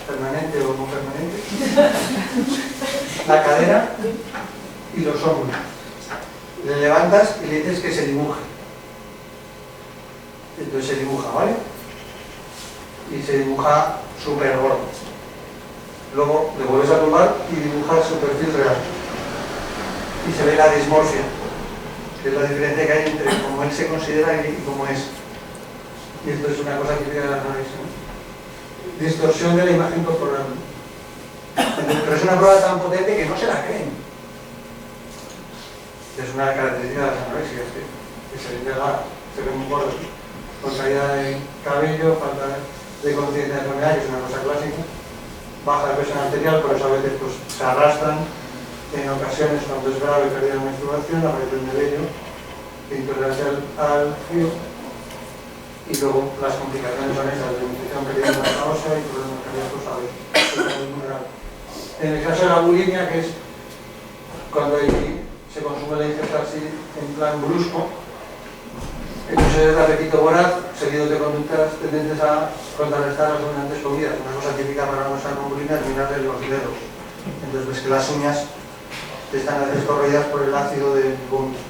permanente o no permanente, la cadera y los hombros. Le levantas y le dices que se dibuje. Entonces se dibuja, ¿vale? Y se dibuja súper gordo. Luego le vuelves a tumbar y dibujas su perfil real. Y se ve la dismorfia, que es la diferencia que hay entre cómo él se considera y cómo es. Y esto es una cosa típica de la anorexia, ¿no? Distorsión de la imagen corporal. Pero es una prueba tan potente que no se la creen. Es una característica de las anorexias, que se les llega, se ven muy gordos, con caída de cabello, falta de conciencia de enfermedad, que es una cosa clásica, baja de presión arterial, por eso a veces pues, se arrastran, en ocasiones cuando es grave pérdida de menstruación, aparición de vello, intolerancia al frío, y luego las complicaciones son esas de nutrición periodontal ósea y problemas cardíacos a veces. Es muy grave. En el caso de la bulimia, que es cuando se consume la ingesta así en plan brusco, episodios de apetito voraz, seguidos de conductas tendentes a contrarrestar las dominantes comidas. Una cosa típica para una persona con bulimia es mirarle los dedos. Entonces ves que las uñas están a veces corroídas por el ácido del vómito.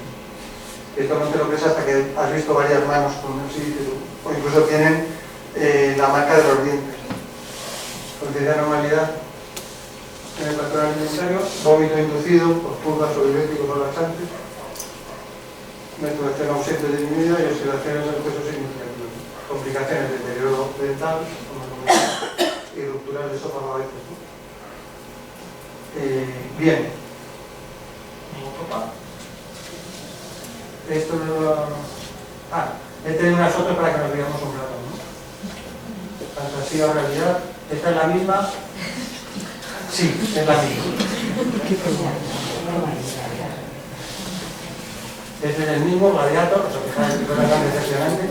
Esto no te lo crees hasta que has visto varias manos con un sitio, o incluso tienen la marca de los dientes. Conciencia de normalidad en el patrón alimentario, vómito inducido por purgas o diuréticos o laxantes, menstruación ausente disminuida y oscilaciones del peso significativas. Complicaciones de deterioro dental, y rupturas de esófago a veces, ¿no? Bien. Esto este es una foto para que nos veamos un rato, ¿no? Fantasía o realidad. Esta es la misma. Sí, es la misma. Este es el mismo Gladiator, o sea, fijáis que es tan decepcionante.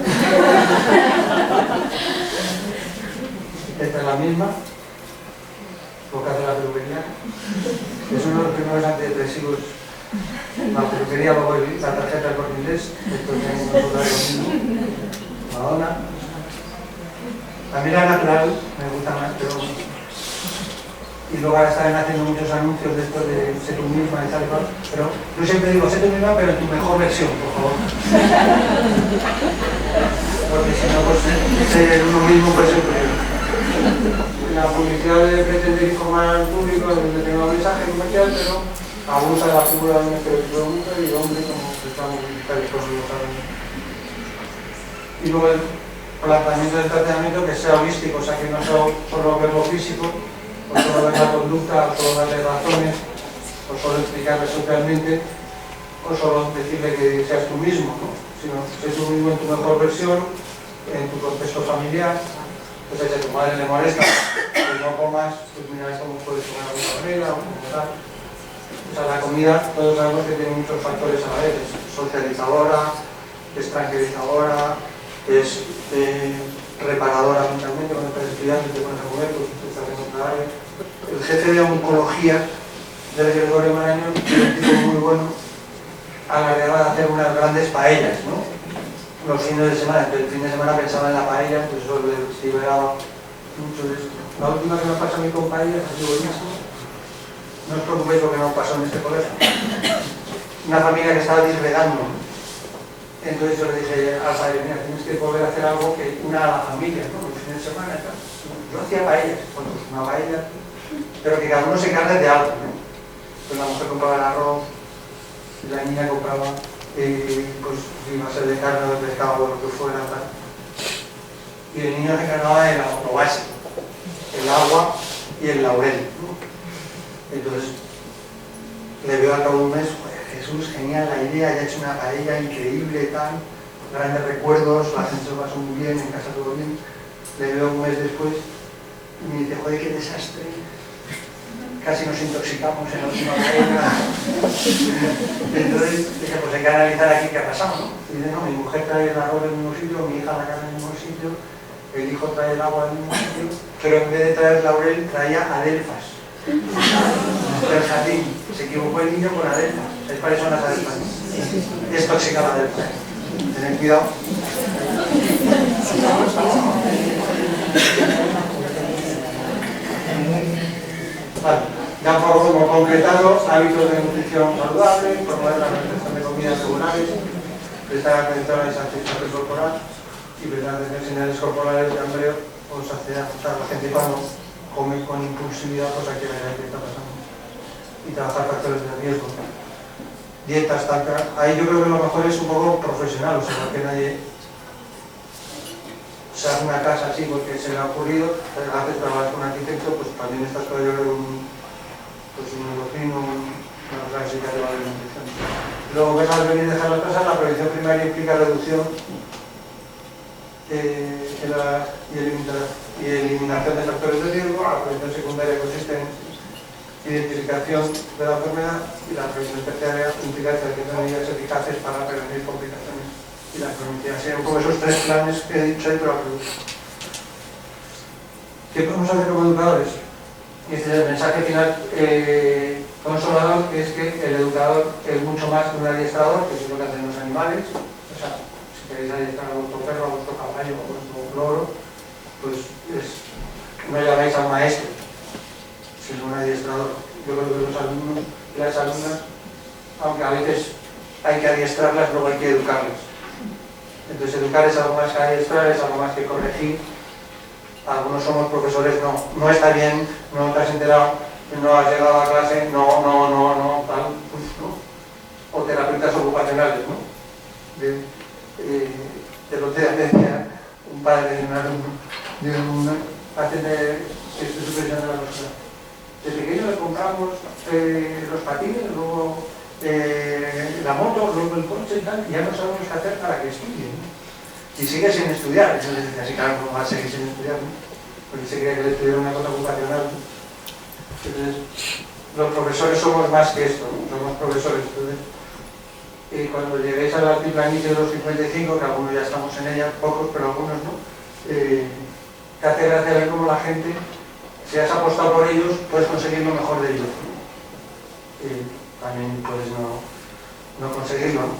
Esta es la misma. Boca de la peluquería. Es uno de los primeros antidepresivos. La peluquería, luego la tarjeta del Corte Inglés. Esto es lo mismo. Madonna. A mí la natural me gusta más, pero... Y luego ahora están haciendo muchos anuncios de esto de sé tú misma y tal y cual. Pero yo siempre digo, sé tú misma, pero en tu mejor versión, por favor. Porque si no, pues ser uno mismo puede ser peor. La publicidad de pretender informar al público de que tenga un mensaje comercial, pero abusa de la figura de un estereotipo de mujer y de hombre como que estamos tales cosas lo saben. Y luego el planteamiento del tratamiento que sea holístico, o sea que no sea solo verbo físico, o solo ver la conducta, o solo darle razones, o solo explicarle socialmente, o solo decirle que seas tú mismo, ¿no? Sino ser tú mismo en tu mejor versión, en tu contexto familiar. Pues si a tu madre le molesta que no comas, pues mira cómo puedes comer alguna manera o como tal. O sea, la comida, todos sabemos que tiene muchos factores a la vez. Es socializadora, es tranquilizadora, es reparadora mentalmente. Cuando estás estudiando y te pones a comer, pues te estás haciendo un área. El jefe de oncología del Gregorio Marañón tiene un tipo muy bueno a la hora de hacer unas grandes paellas, ¿no? Los fines de semana, entonces el fin de semana pensaba en la paella, pues eso le liberaba mucho de esto. La última que me pasa a mí con paellas ha sido buenísima. No os preocupéis porque no pasó en este colegio. Una familia que estaba disgregando. Entonces yo le dije al padre, mira, tienes que volver a hacer algo que una a la familia, ¿no? Los fines de semana y tal. Yo hacía paellas, bueno, pues una paella, pero que cada uno se encargue de algo, ¿no? Pues la mujer compraba el arroz, y la niña compraba pues iba a ser de carne o de pescado o lo que fuera tal. Y el niño se encargaba de lo básico, el agua y el laurel, ¿no? Entonces le veo al cabo de un mes, joder, Jesús, genial la idea, ya he hecho una paella increíble, tal, grandes recuerdos, la gente se lo pasó muy bien, en casa todo bien. Le veo un mes después y me dice, joder, qué desastre, casi nos intoxicamos en la última paella. Entonces dije, pues hay que analizar aquí qué ha pasado, ¿no? Y dice, no, mi mujer trae el arroz en el mismo sitio, mi hija la carne en el mismo sitio, el hijo trae el agua en el mismo sitio, pero en vez de traer laurel traía adelfas del jardín. Se equivocó el niño con adelfas. ¿Sabéis cuáles son las adelfas? Es tóxica la adelfa. Tened cuidado. Vale, ya por concretando, hábitos de nutrición saludable, promover la realización de comidas regulares, prestar atención a la satisfacción corporal y prestar atención a señales corporales de hambre o saciedad. O sea, la gente cuando come con impulsividad, pues hay que ver qué está pasando. Y trabajar factores de riesgo. Dietas, ahí yo creo que lo mejor es un poco profesional, o sea, que nadie se hace una casa así porque se le ha ocurrido, haces trabajar con un arquitecto, pues también estás todo yo creo un endocrino, una cosa que sí que hace la alimentación. Luego ves al venir dejar las cosas, la prevención primaria implica reducción y eliminación de factores de riesgo. La prevención secundaria consiste en identificación de la enfermedad y la prevención terciaria implica estrategias de medidas eficaces para prevenir complicaciones y la cronicidad. Serían como esos tres planes que he dicho ahí, pero la prevención. ¿Qué podemos hacer como educadores? Y este es el mensaje final consolador, que es que el educador es mucho más que un adiestrador, que es lo que hacen los animales. O sea, si queréis adiestrar a vuestro perro, a vuestro caballo, a vuestro loro, pues no llamáis a un maestro, sino un adiestrador. Yo creo que los alumnos y las alumnas, aunque a veces hay que adiestrarlas, luego hay que educarlas. Entonces educar es algo más que adiestrar, es algo más que corregir. Algunos somos profesores, no está bien, no te has enterado, no has llegado a clase, tal, pues no. O terapeutas ocupacionales, ¿no? De lo que decía un padre de un alumno, hacen de supervisión de la persona. De pequeño le compramos los patines, luego la moto, luego el coche y tal, y ya no sabemos qué hacer para que estudien, ¿no? Y sigue sin estudiar, entonces decía, así claro, no va a seguir sin estudiar, ¿no? Porque se creía que le estudiara una cosa ocupacional, ¿no? Entonces, los profesores somos más que esto, ¿no? Somos profesores. Entonces, cuando lleguéis al altiplanicie de los 55, que algunos ya estamos en ella, pocos, pero algunos no, te hace gracia ver cómo la gente, si has apostado por ellos, puedes conseguir lo mejor de ellos, ¿no? También puedes no conseguirlo, ¿no?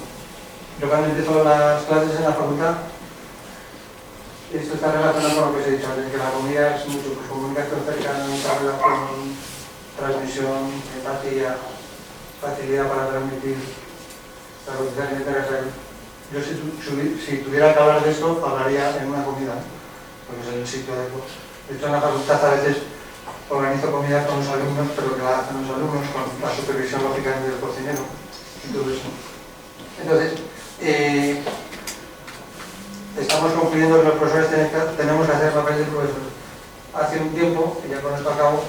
Yo cuando empiezo las clases en la facultad, esto está relacionado con lo que os he dicho antes, que la comida es mucho, pues comunicación cercana, mucha relación, transmisión, empatía, facilidad para transmitir, la condición interesante. Yo si tuviera que hablar de esto, hablaría en una comida, ¿no? Porque es el sitio adecuado. De hecho, en la facultad a veces organizo comida con los alumnos, pero que la hacen los alumnos con la supervisión lógicamente del cocinero y todo eso. Entonces, estamos concluyendo que los profesores tenemos que hacer papel de profesor. Hace un tiempo, que ya con esto acabo,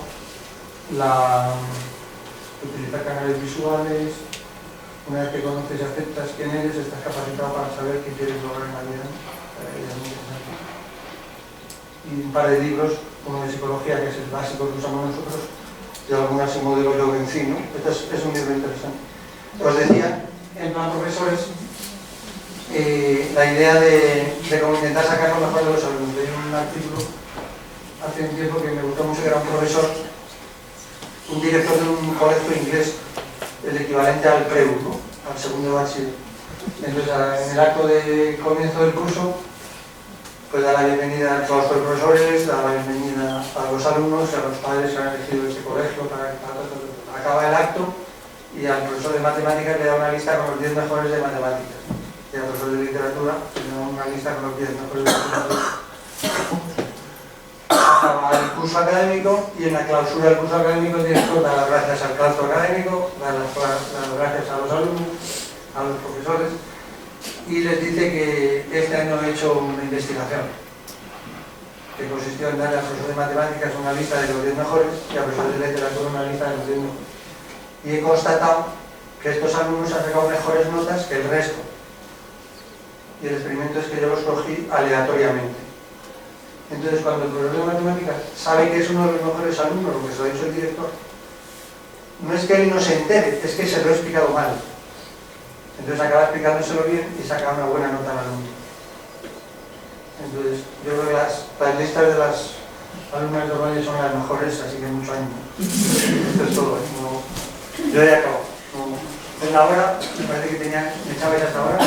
utilizar canales visuales, una vez que conoces y aceptas quién eres, estás capacitado para saber qué quieres lograr en la vida. Y un par de libros, uno de psicología, que es el básico que usamos nosotros, y algunas en modelo yo vencí, ¿no? Este es un libro interesante. Os decía, en plan profesores, la idea de cómo intentar sacar lo mejor de los alumnos. Leí un artículo hace un tiempo que me gustó mucho, que era un profesor, un director de un colegio inglés, el equivalente al PREU, ¿no? Al segundo bachiller. Entonces, en el acto de comienzo del curso, pues da la bienvenida a todos los profesores, da la bienvenida a los alumnos y a los padres que han elegido ese colegio para que acaba el acto y al profesor de matemáticas le da una lista con los 10 mejores de matemáticas. Y al profesor de literatura le da una lista con los 10 mejores de literatura. Acaba el curso académico y en la clausura del curso académico el director da las gracias al claustro académico, da las gracias a los alumnos, a los profesores, y les dice que este año he hecho una investigación que consistió en darle al profesor de matemáticas una lista de los 10 mejores y al profesor de literatura una lista de los 10 mejores. Y he constatado que estos alumnos han sacado mejores notas que el resto. Y el experimento es que yo los cogí aleatoriamente. Entonces, cuando el profesor de matemáticas sabe que es uno de los mejores alumnos, lo que se lo ha dicho el director, no es que él no se entere, es que se lo he explicado mal. Entonces acaba explicándoselo bien y saca una buena nota al alumno. Entonces, yo creo que las listas de las alumnas de Valle son las mejores, así que mucho ánimo. Esto es todo, ¿eh? Yo ya acabo. En la hora, me parece que me echabais hasta ahora.